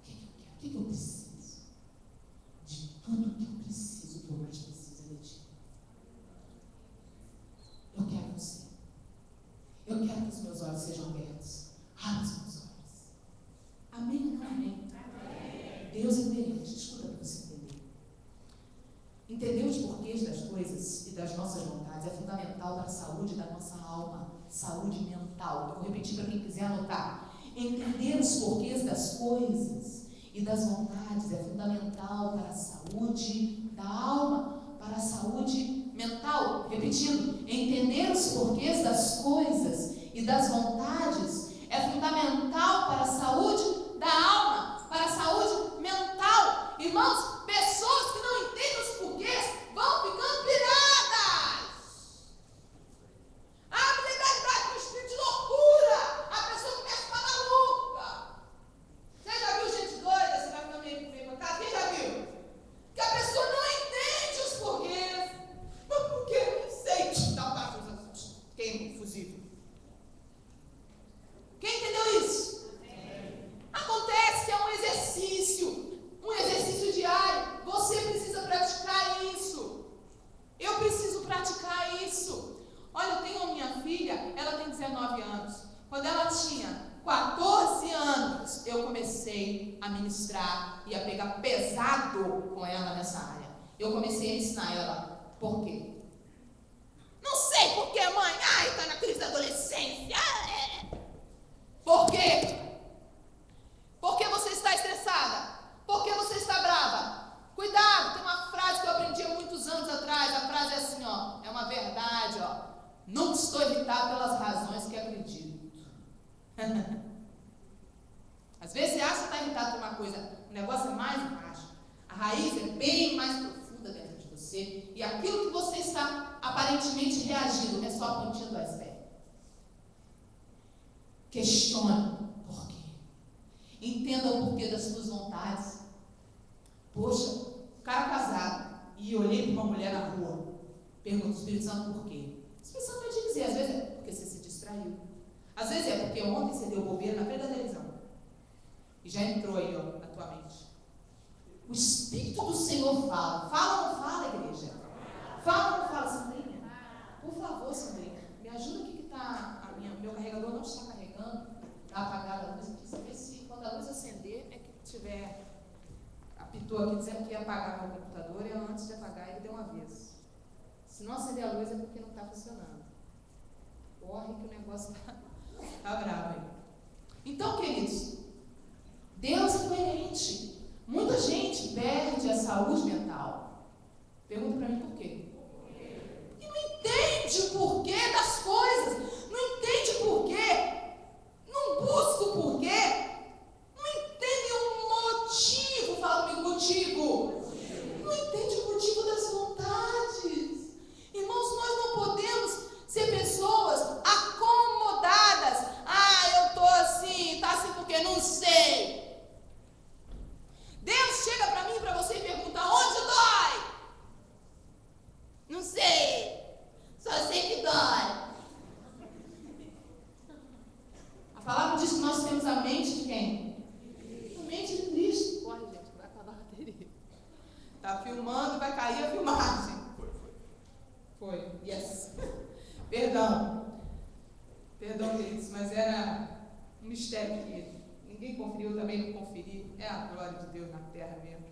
que eu quero? O que eu preciso? De tudo que eu preciso, o que eu mais preciso é de ti. Eu quero você. Eu quero que os meus olhos sejam abertos. Abra os meus olhos. Amém ou não amém? Amém. Deus é coerente. Escuta para você entender. Entender os porquês das coisas e das nossas vontades é fundamental para a saúde da nossa alma. Saúde mental. Eu vou repetir para quem quiser anotar. Entender os porquês das coisas e das vontades é fundamental para a saúde da alma, para a saúde mental. Repetindo, entender os porquês das coisas e das vontades é fundamental para a saúde da alma, para a saúde mental. Irmãos, pessoas que não entendem os porquês vão ficando piradas. A liberdade com o espírito de loucura. A pessoa começa a ficar maluca. Você já viu gente doida? Você vai ficar meio pra casa? Quem já viu? Que a pessoa não entende os porquês. Mas por que? Eu não sei. Dá um parafuso, queima o fusível. Quem entendeu isso? Acontece que é um exercício diário. Você precisa praticar isso. Eu preciso praticar isso. Olha, eu tenho a minha filha, ela tem 19 anos. Quando ela tinha 14 anos, eu comecei a ministrar e a pegar pesado com ela nessa área. Eu comecei a ensinar ela. Por quê? Não sei por quê, mãe. Ai, está na crise da adolescência. Por quê? Por que você está estressada? Por que você está brava? Cuidado, tem uma frase que eu aprendi há muitos anos atrás. A frase é assim, ó. É uma verdade, ó. Nunca estou irritado pelas razões que acredito. Às vezes você acha que está irritado por uma coisa, o negócio é mais baixo. A raiz é bem mais profunda dentro de você. E aquilo que você está aparentemente reagindo é só a pontinha do iceberg. Questione por quê. Entenda o porquê das suas vontades. Poxa, o cara casado, e olhei para uma mulher na rua, pergunto ao Espírito Santo por quê. O Espírito Santo vai te dizer, às vezes é porque você se distraiu. Às vezes é porque ontem você deu bobeira na frente da televisão. E já entrou aí, ó, na tua mente. O Espírito do Senhor fala. Fala ou não fala, igreja? Fala ou não fala, Sandrinha? Por favor, Sandrinha, me ajuda aqui que tá meu carregador não está carregando. Está apagada a luz aqui. Você vê se quando a luz acender é que tiver... Apitou aqui dizendo que ia apagar meu computador e antes de apagar ele deu um aviso. Se não acender a luz é porque não está funcionando. Corre que o negócio tá bravo aí. Então, queridos, Deus é coerente. Muita gente perde a saúde mental. Pergunta para mim por quê? E não entende o porquê das coisas. Não entende o porquê. Não busca o porquê. Não entende o motivo. Fala comigo, motivo. Não entende o motivo das vontades. Irmãos, nós não podemos ser pessoas acomodadas. Ah, eu tô assim, tá assim porque não sei. Deus chega para mim e para você e pergunta: onde dói? Não sei. Só sei que dói. A palavra diz que nós temos a mente de quem? A mente de Cristo. Corre, gente, vai acabar a bateria. Tá filmando, vai cair a filmagem. Foi. Yes. Perdão, queridos, mas era um mistério que ninguém conferiu, também não conferi. É a glória de Deus na terra mesmo.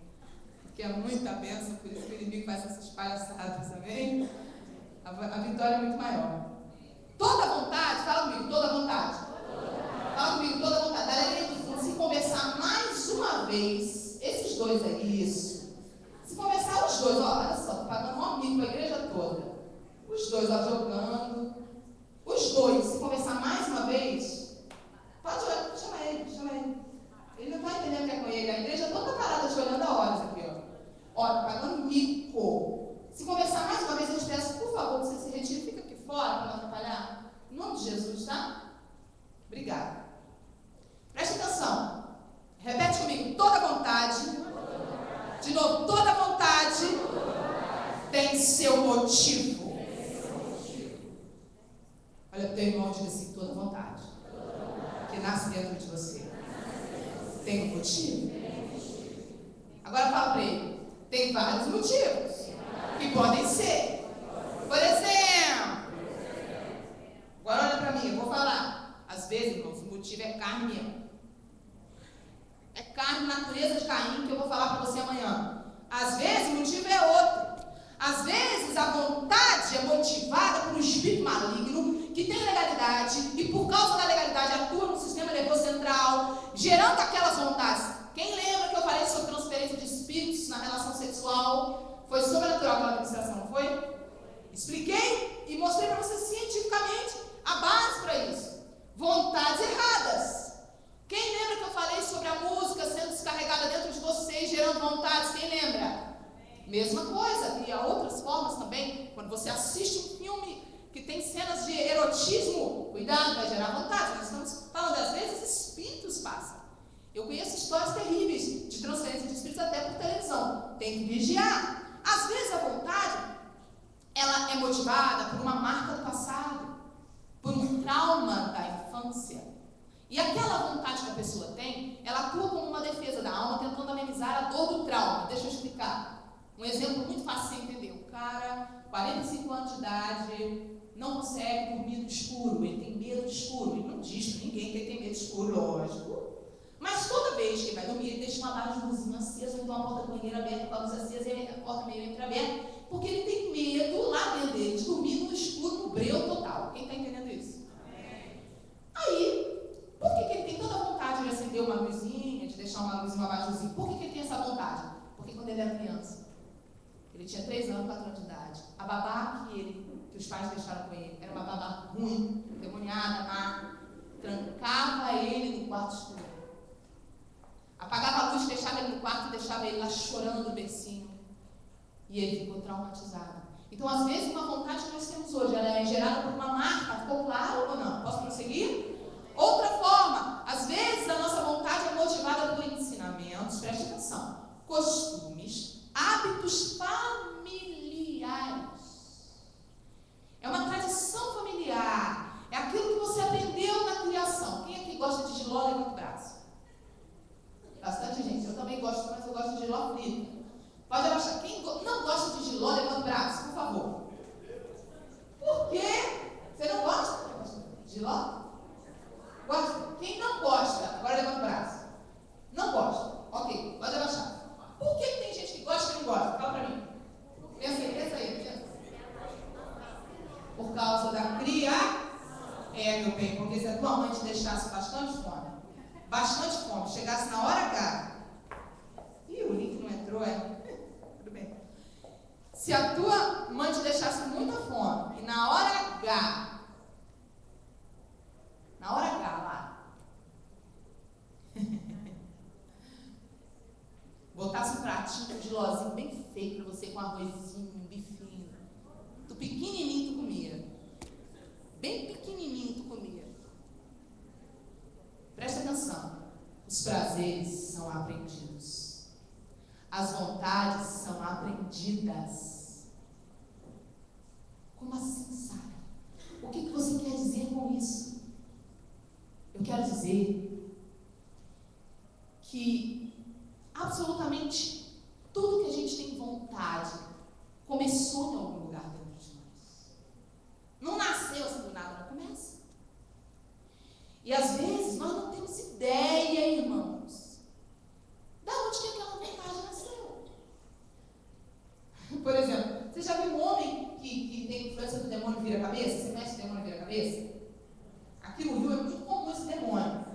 Porque é muita bênção, por isso que o inimigo faz essas palhaçadas também. A vitória é muito maior. Toda vontade, fala comigo, toda vontade. Fala comigo, toda vontade. Se conversar mais uma vez, esses dois aí, isso. Se conversar os dois, ó, olha só, tô pagando um amigo para a igreja toda. Os dois, ó, jogando. Os dois, se conversar mais uma vez, pode olhar, chama ele. Ele não está entendendo o que é com ele. A igreja toda parada te olhando há horas aqui, ó. Ó, pagando mico. Se conversar mais uma vez, eu te peço, por favor, que você se retire, fica aqui fora para não atrapalhar. Em nome de Jesus, tá? Obrigada. Preste atenção. Repete comigo, toda vontade. De novo, toda vontade tem seu motivo. Olha, o teu irmão diz assim, toda vontade que nasce dentro de você tem um motivo. Agora fala para ele, tem vários motivos que podem ser. Por exemplo, agora olha para mim, eu vou falar. Às vezes, irmãos, o motivo é carne mesmo. É carne, natureza de Caim, que eu vou falar para você amanhã. Às vezes o motivo é outro. Às vezes a vontade é motivada por um espírito maligno que tem legalidade e por causa da legalidade atua no sistema nervoso central, gerando aquelas vontades. Quem lembra que eu falei sobre transferência de espíritos na relação sexual? Foi sobrenatural aquela administração, não foi? Expliquei e mostrei para você cientificamente a base para isso. Vontades erradas. Quem lembra que eu falei sobre a música sendo descarregada dentro de você e gerando vontades? Quem lembra? Mesma coisa, e há outras formas também. Quando você assiste um filme que tem cenas de erotismo, cuidado, vai gerar vontade. Nós estamos falando, às vezes, espíritos passam. Eu conheço histórias terríveis de transferência de espíritos até por televisão. Tem que vigiar. Às vezes a vontade, ela é motivada por uma marca do passado, por um trauma da infância. E aquela vontade que a pessoa tem, ela atua como uma defesa da alma, tentando amenizar a dor do trauma. Deixa eu explicar. Um exemplo muito fácil de entender. O cara, 45 anos de idade, não consegue dormir no escuro. Ele tem medo do escuro. Ele não diz para ninguém que ele tem medo do escuro, lógico. Mas toda vez que ele vai dormir, ele deixa uma barra de luzinha acesa, ou então a porta do banheiro aberta com a luz acesa e a porta meio entreaberta, porque ele tem medo lá dentro dele de dormir no escuro, no breu total. Quem está entendendo isso? Aí, por que ele tem toda a vontade de acender uma luzinha, de deixar uma luz, uma baixozinha? Por que ele tem essa vontade? Porque quando ele era criança, ele tinha 3 anos, 4 anos de idade. A babá que os pais deixaram com ele, era uma babá ruim, demoniada, má. Trancava ele no quarto escuro. Apagava a luz, deixava ele no quarto e deixava ele lá chorando no bercinho. E ele ficou traumatizado. Então, às vezes, uma vontade que nós temos hoje, ela é gerada por uma marca. Ficou claro ou não? Posso prosseguir? Outra forma, às vezes a nossa vontade é motivada por ensinamentos, preste atenção, costumes, hábitos familiares. É uma tradição familiar. É aquilo que você aprendeu na criação. Quem aqui gosta de jiló, levanta o braço. Bastante gente. Eu também gosto, mas eu gosto de jiló frito. Pode abaixar. Quem não gosta de jiló, levanta o braço, por favor. Por quê? Você não gosta de jiló? Gosta? Quem não gosta? Agora levanta o braço. Não gosta. Ok, pode abaixar. Por que tem gente que gosta e não gosta? Fala pra mim. Pensa aí. Meu bem, porque se a tua mãe te deixasse bastante fome, chegasse na hora H. Ih, o link não entrou, Tudo bem. Se a tua mãe te deixasse muita fome, e na hora H lá, botasse um pratinho de lozinho bem feio pra você, com arrozinho, um bifinho, tu pequenininho tu comia, bem pequenininho tu comia. Presta atenção, os prazeres são aprendidos, as vontades são aprendidas. Como assim, Sara? O que você quer dizer com isso? Eu quero dizer que absolutamente tudo que a gente tem vontade começou em algum lugar dentro de nós. Não nasceu assim do nada, não começa. E às vezes nós não temos ideia, irmãos, da onde que aquela vontade nasceu. Por exemplo, você já viu um homem que tem influência do demônio vira-cabeça? Você conhece o demônio vira-cabeça? Aqui no Rio é muito comum esse demônio.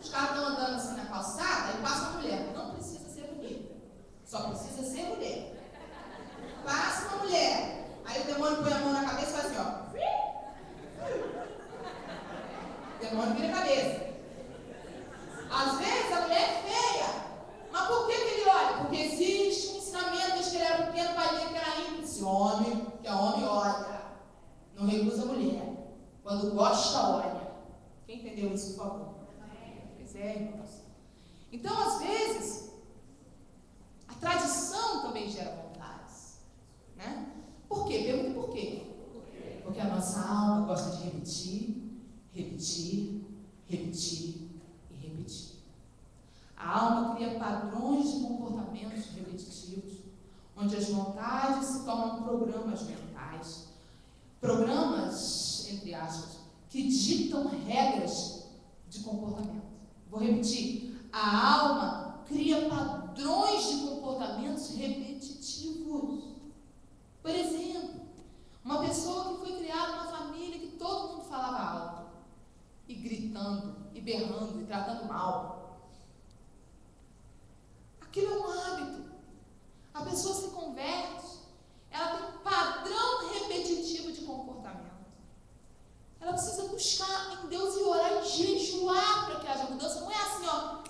Os caras estão andando assim na calçada e passa uma mulher. Não precisa ser bonita, só precisa ser mulher. Passa uma mulher. Aí o demônio põe a mão na cabeça e faz assim, ó. O demônio vira a cabeça. Às vezes a mulher é feia. Mas por que ele olha? Porque existe um ensinamento desde que ele era pequeno, pai dele que era ímpio. Esse homem, que é homem, olha. Não recusa a mulher. Quando gosta, olha. Quem entendeu isso, por favor? Pois é, irmãos. Então, às vezes, a tradição também gera vontades. Né? Por quê? Pergunta por quê? Porque a nossa alma gosta de repetir, repetir, repetir e repetir. A alma cria padrões de comportamentos repetitivos, onde as vontades se tornam programas mentais. Programas, entre aspas, que ditam regras de comportamento. Vou repetir. A alma cria padrões de comportamentos repetitivos. Por exemplo, uma pessoa que foi criada numa família que todo mundo falava alto, e gritando, e berrando, e tratando mal. Aquilo é um hábito. A pessoa se converte, ela tem um padrão repetitivo de comportamento. Ela precisa buscar em Deus e orar e jejuar para que haja mudança. Não é assim, ó,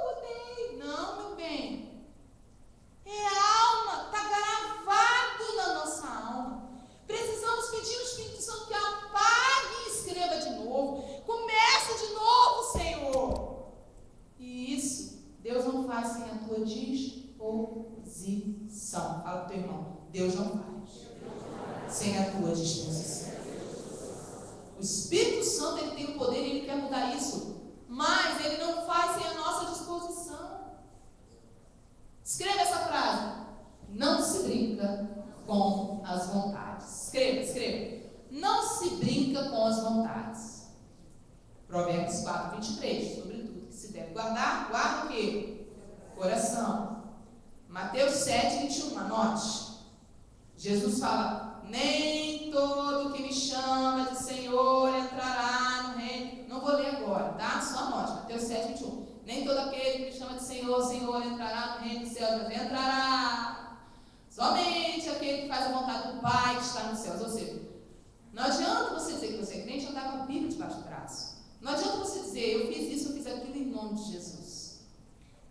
mudei. Não, meu bem. É alma, está gravado na nossa alma. Precisamos pedir ao Espírito Santo que apague e escreva de novo. Comece de novo, Senhor. E isso, Deus não faz sem a tua disposição. Fala para o teu irmão, Deus não faz sem a tua disposição. O Espírito Santo, ele tem o poder e ele quer mudar isso, mas ele não faz sem a nossa disposição. Escreva essa frase: não se brinca com as vontades. Escreva. Não se brinca com as vontades. Provérbios 4, 23. Sobre tudo que se deve guardar, guarda o quê? Coração. Mateus 7, 21. Anote. Jesus fala: nem todo que me chama de Senhor entrará no reino. Não vou ler agora, tá? Só anote. Mateus 7, 21. Nem todo aquele que me chama de Senhor, Senhor entrará no reino dos céus, mas entrará somente aquele que faz a vontade do Pai que está nos céus. Ou seja, não adianta você dizer que você é crente e andar com a Bíblia debaixo do braço. Não adianta você dizer, eu fiz isso, eu fiz aquilo em nome de Jesus.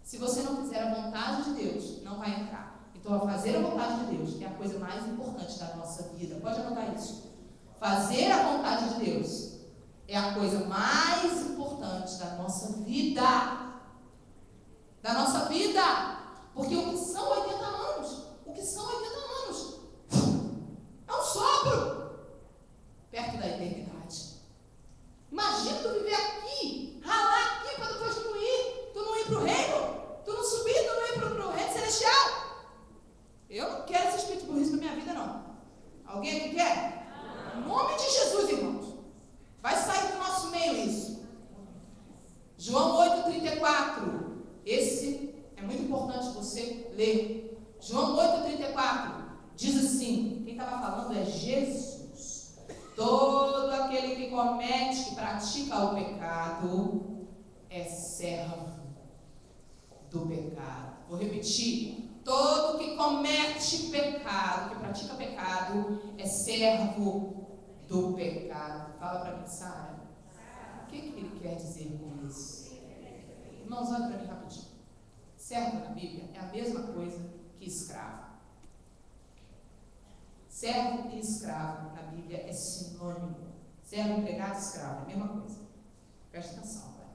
Se você não fizer a vontade de Deus, não vai entrar. Então, fazer a vontade de Deus é a coisa mais importante da nossa vida. Pode anotar isso. Fazer a vontade de Deus é a coisa mais importante da nossa vida. Da nossa vida. Porque o que são 80 anos? O que são 80 anos? É um sopro perto da eternidade. Imagina tu viver aqui, ralar aqui para depois tu não ir para o reino, tu não subir, tu não ir para o reino celestial. Eu não quero esse espírito de burrice na minha vida, não. Alguém aqui quer? Em nome de Jesus, irmãos. Vai sair do nosso meio isso. João 8,34. Esse é muito importante você ler. João 8,34 diz assim: quem estava falando é Jesus. Todo aquele que comete, que pratica o pecado, é servo do pecado. Vou repetir. Todo que comete pecado, que pratica pecado, é servo do pecado. Fala para mim, Sara. O que ele quer dizer com isso? Irmãos, olha para mim rapidinho. Servo na Bíblia é a mesma coisa que escravo. Servo e escravo na Bíblia é sinônimo. Servo, empregado, escravo, é a mesma coisa. Presta atenção, pai.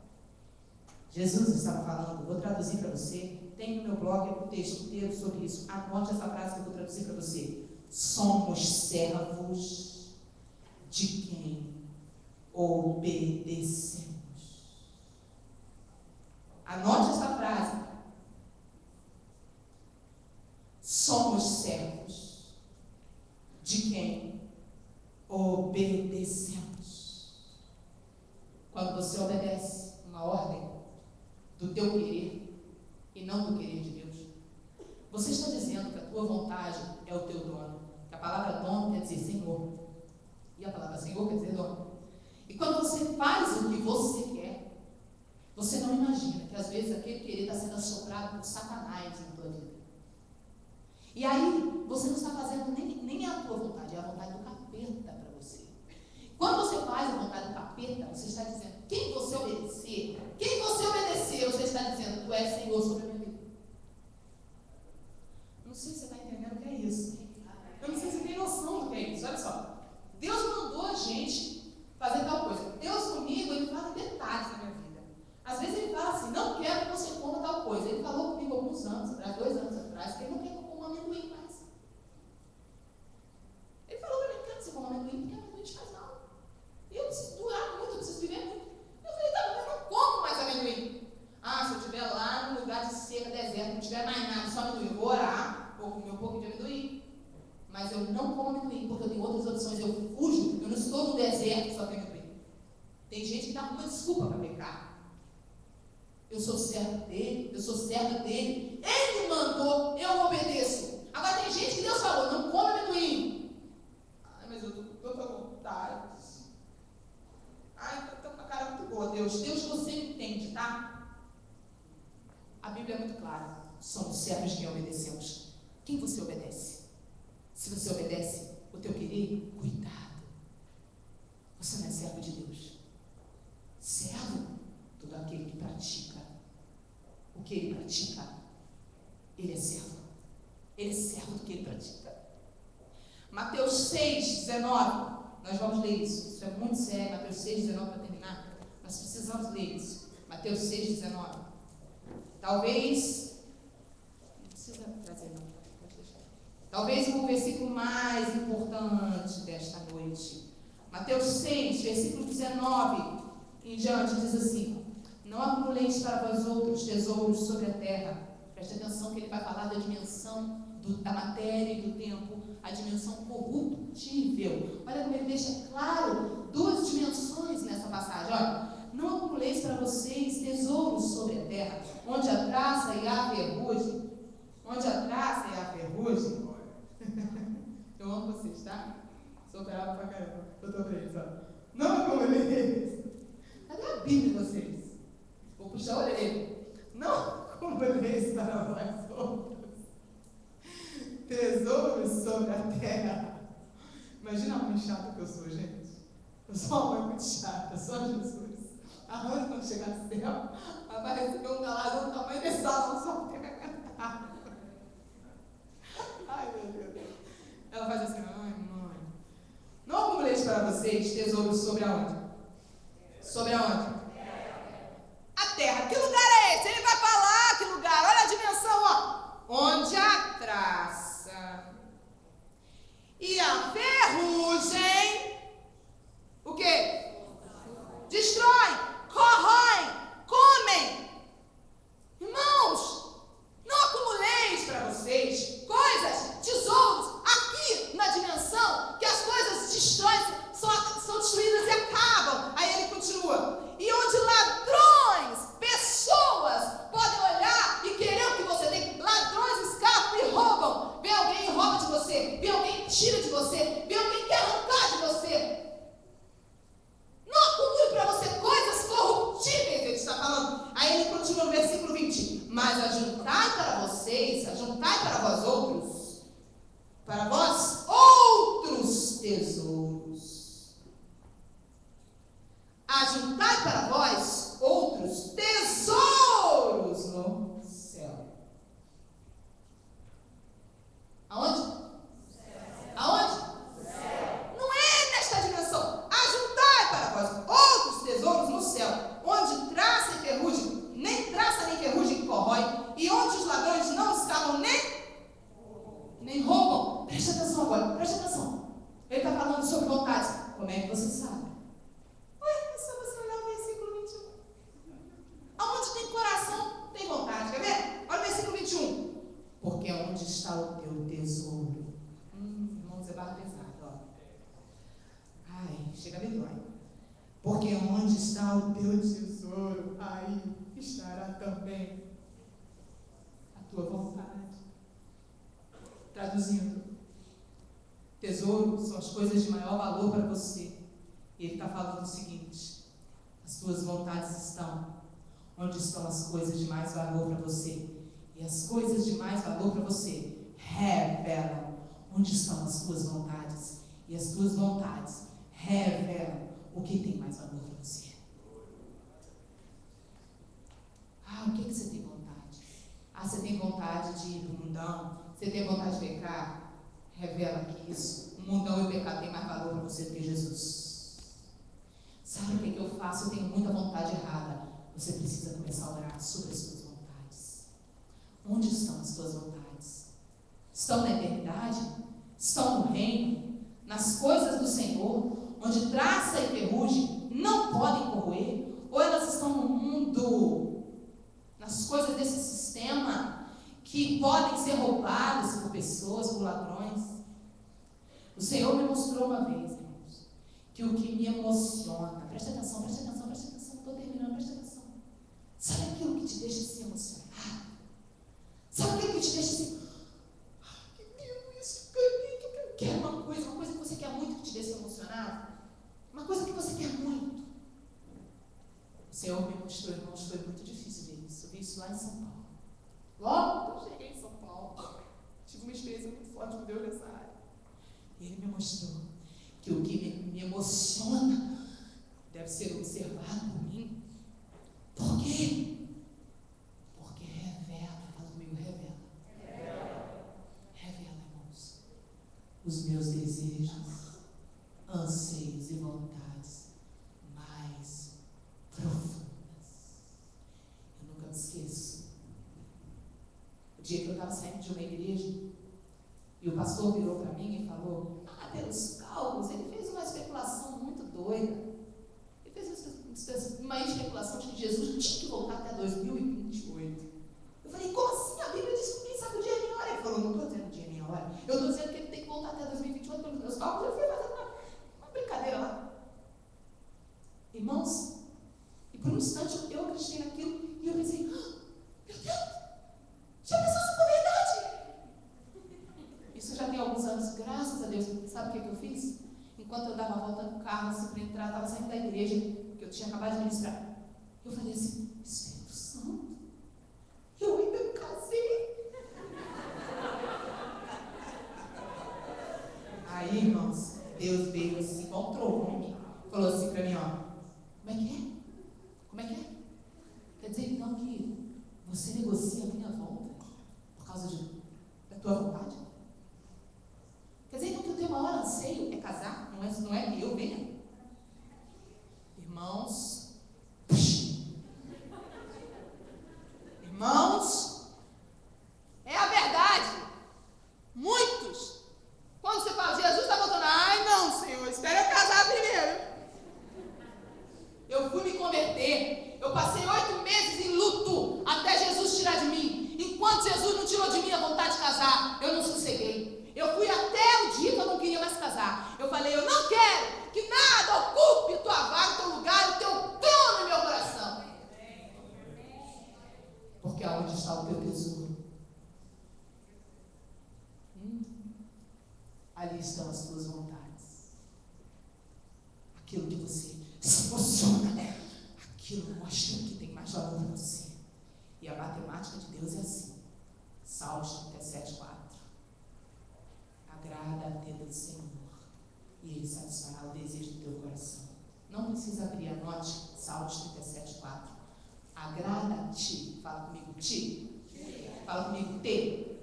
Jesus estava falando, vou traduzir para você. Tem no meu blog um texto inteiro sobre isso. Anote essa frase que eu vou traduzir para você. Somos servos de quem obedecemos. Anote essa frase. Somos servos de quem obedecemos. Quando você obedece uma ordem do teu querer e não do querer de Deus, você está dizendo que a tua vontade é o teu dono. Que a palavra dono quer dizer Senhor. E a palavra Senhor quer dizer dono. E quando você faz o que você quer, você não imagina que às vezes aquele querer está sendo assoprado por Satanás na tua vida. E aí, você não está fazendo nem a tua vontade, é a vontade do capeta para você. Quando você faz a vontade do capeta, você está dizendo, quem você obedecer, você está dizendo, tu és Senhor sobre a minha vida. Não sei se você está entendendo o que é isso. Eu não sei se você tem noção do que é isso. Olha só, Deus mandou a gente fazer tal coisa. Deus comigo, Ele fala em detalhes na minha vida. Às vezes Ele fala assim, não quero que você coma tal coisa. Ele falou comigo alguns anos atrás, 2 anos atrás, que Ele não quer que eu coma amendoim mais. Ele falou para mim, não quero que você coma amendoim, porque amendoim te faz mal. E eu preciso durar muito, eu preciso viver muito. Eu falei, tá bom, eu não como mais amendoim. Ah, se eu estiver lá no lugar de seca, deserto, não tiver mais nada, só amendoim, eu vou orar, vou comer um pouquinho de amendoim. Mas eu não como amendoim, porque eu tenho outras opções, eu fujo, eu não estou no deserto só tem amendoim. Tem gente que dá uma desculpa para pecar. Eu sou servo dele, eu sou serva dele. Ele mandou, eu obedeço. Agora tem gente que Deus falou, não come amendoim. Ai, mas eu estou com vontade. Ai, estou com a cara muito boa, Deus. Deus, você me entende, tá? A Bíblia é muito clara. Somos servos de quem obedecemos. Quem você obedece? Se você obedece o teu querer, cuidado. Você não é servo de Deus. Servo, todo aquele que pratica o que ele pratica, ele é servo. Ele é servo do que ele pratica. Mateus 6, 19. Nós vamos ler isso. Isso é muito sério. Mateus 6, 19 para terminar. Nós precisamos ler isso. Mateus 6, 19. Talvez. Não precisa trazer, não. Talvez o versículo mais importante desta noite. Mateus 6, versículo 19 em diante, diz assim: não acumuleis para vós outros tesouros sobre a terra. Preste atenção que ele vai falar da dimensão da matéria e do tempo, a dimensão corruptível. Olha como ele deixa claro 2 dimensões nessa passagem. Olha, não acumuleis para vocês tesouros sobre a terra, onde a traça e a ferrugem. Onde a traça e a ferrugem. Eu amo vocês, tá? Sou brava pra caramba. Eu tô pra eles, ó. Não acumuleis. Cadê a Bíblia de vocês? Vou puxar a orelha. Não acumuleis para vós outros tesouros sobre a terra. Imagina a mãe chata que eu sou, gente. Eu sou uma mãe muito chata, só Jesus. A Ana, quando chegar no céu, ela vai receber um galardão do tamanho desse salão, só tem que aguentar. Ai, meu Deus. Ela faz assim, ai, mãe. Não acumuleis para vocês tesouros sobre aonde? Sobre aonde? A terra. Que lugar é esse? Ele vai falar que lugar. Olha a dimensão, ó. Onde a traça e a ferrugem, o quê? Destrói, corrói, comem. Irmãos, não acumuleis para vocês coisas, tesouros, aqui na dimensão que as coisas destroem, são destruídas e acabam. Aí ele continua. E presta atenção. Ele está falando sobre vontades. Como é que você sabe? Ué, é só você olhar o versículo 21. Aonde tem coração, tem vontade. Quer ver? Olha o versículo 21. Porque onde está o teu tesouro? Irmãos, é barra pesada, ó. Ai, chega a me dói. Porque onde está o teu tesouro, aí estará também a tua vontade. Traduzindo, tesouro são as coisas de maior valor para você. E ele está falando o seguinte: as tuas vontades estão onde estão as coisas de mais valor para você. E as coisas de mais valor para você revelam onde estão as tuas vontades. E as tuas vontades revelam o que tem mais valor para você. O que você tem vontade? Você tem vontade de ir para o mundão? Você tem vontade de pecar? Revela que isso, o mundão e o pecado tem mais valor para você do que Jesus. Sabe o que eu faço? Eu tenho muita vontade errada. Você precisa começar a orar sobre as suas vontades. Onde estão as tuas vontades? Estão na eternidade? Estão no reino? Nas coisas do Senhor? Onde traça e ferrugem não podem corroer? Ou elas estão no mundo? Nas coisas desse sistema que podem ser roubadas por pessoas, por ladrões? O Senhor me mostrou uma vez, irmãos, que o que me emociona, presta atenção, estou terminando, presta atenção. Sabe aquilo que te deixa se emocionar? Sabe aquilo que te deixa assim, que lindo isso, eu quero uma coisa que você quer muito que te deixa emocionado? Uma coisa que você quer muito. O Senhor me mostrou, irmãos, foi muito difícil ver isso. Eu vi isso lá em São Paulo. Logo que eu cheguei em São Paulo, tive uma experiência muito forte com Deus nessa área. E Ele me mostrou que o que me emociona deve ser observado por mim. Por quê? Porque revela, fala comigo, revela. Revela, irmãos, os meus desejos, anseios e vontades mais profundas. Eu nunca me esqueço. O dia que eu estava saindo de uma igreja, e o pastor virou para mim e falou, pelos cálculos, ele fez uma especulação muito doida. Ele fez uma especulação de que Jesus tinha que voltar até 2028. Eu falei, como assim? A Bíblia diz que ninguém sabe o dia nem a hora. Ele falou, não estou dizendo o dia nem a hora. Eu estou dizendo que ele tem que voltar até 2028 pelos meus cálculos. Eu fui fazendo uma brincadeira lá. Irmãos, e por um instante eu acreditei naquilo e eu pensei, meu Deus, já pensou se for verdade? Isso já tem alguns anos, graças a Deus. Sabe o que eu fiz? Enquanto eu dava a volta no carro, assim, para entrar, estava saindo da igreja, que eu tinha acabado de ministrar. Eu falei assim, Espírito Santo, eu ainda não casei. Aí, irmãos, Deus veio assim, igual um trovão em mim. Falou assim para mim, como é que é? Como é que é? Quer dizer, então, que você negocia a minha volta por causa da tua vontade? Quer dizer, então, que o teu maior anseio é casar? Não é que eu venha? Irmãos, é a verdade. Muitos, quando você fala, Jesus está voltando, ai não, Senhor, espera eu casar primeiro. Eu fui me converter, eu passei 8 meses em luto até Jesus tirar de mim. Enquanto Jesus não tirou de mim a vontade de casar, eu não sosseguei. Eu fui até o dia que eu não queria mais casar. Eu falei, eu não quero que nada ocupe tua vaga, teu lugar, o teu trono no meu coração. Porque aonde está o teu tesouro? Ali estão as tuas vontades. Aquilo que você se emociona, né? Aquilo mostra que tem mais valor para você. E a matemática de Deus é assim. Salmos 37:4. Agrada-te do Senhor, e Ele satisfará o desejo do teu coração. Não precisa abrir, anote Salmos 37:4. Agrada-te, fala comigo, ti. Fala comigo, te.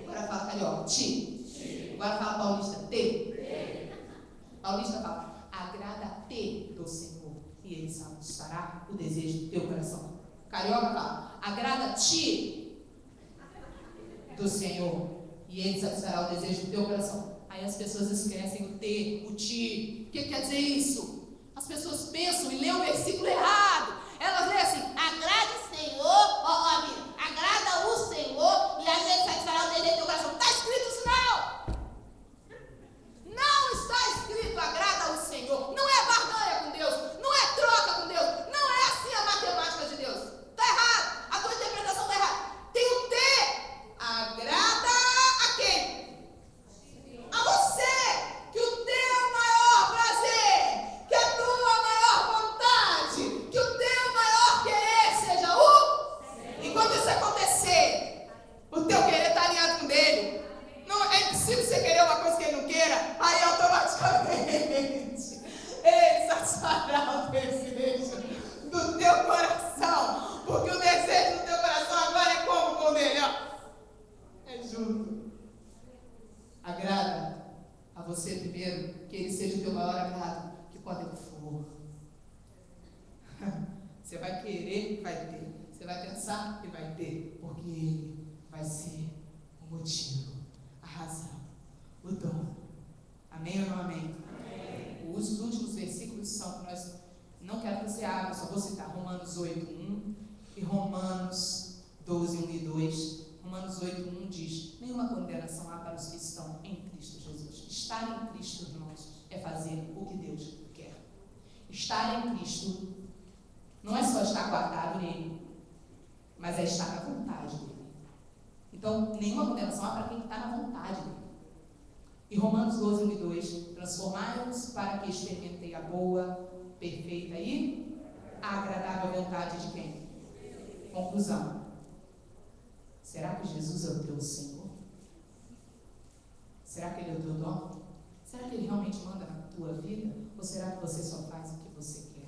Agora fala carioca, ti. Agora fala paulista, te. Paulista fala, agrada-te do Senhor, e Ele satisfará o desejo do teu coração. Carioca fala, agrada-te do Senhor, e Ele satisfará o desejo do teu coração. Aí as pessoas esquecem o T, o ti. O que quer dizer isso? As pessoas pensam e lêem o versículo errado. Elas lêem assim: agrada o Senhor, amiga, agrada o Senhor e a gente satisfará o desejo do teu coração. Não está escrito isso não. Não está escrito agrada o Senhor. Não é barganha com Deus. Não é troca com Deus. Não é assim a matemática de Deus. Está errado. A tua interpretação está errada. Tem o T. Agrada a quem? A você. Que o teu maior prazer, que a tua maior vontade, que o teu maior querer seja o... E quando isso acontecer, o teu querer está alinhado com o dele. Não é impossível você querer uma coisa que ele não queira. Aí automaticamente ele satisfará o desejo do teu coração. Porque o desejo do teu coração agora é como com o dele, ó. É junto. Agrada a você primeiro, que ele seja o teu maior agrado, que quando ele for, você vai querer, vai ter. Você vai pensar e vai ter, porque ele vai ser o motivo, a razão, o dom. Amém ou não amém? Amém. Os últimos versículos são, nós não quero que você abra, só vou citar Romanos 8:1 e Romanos 12:1 e 2. Romanos 8:1 diz: nenhuma condenação há para os que estão em Cristo Jesus. Estar em Cristo, irmãos, é fazer o que Deus quer. Estar em Cristo não é só estar guardado nele, mas é estar na vontade dele. Então, nenhuma condenação há para quem está na vontade dele. E Romanos 12:1 e 2: transformai-vos para que experimentei a boa, perfeita e agradável vontade de quem? Conclusão. Será que Jesus é o teu Senhor? Será que Ele é o teu dono? Será que Ele realmente manda na tua vida? Ou será que você só faz o que você quer?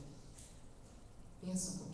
Pensa um pouco.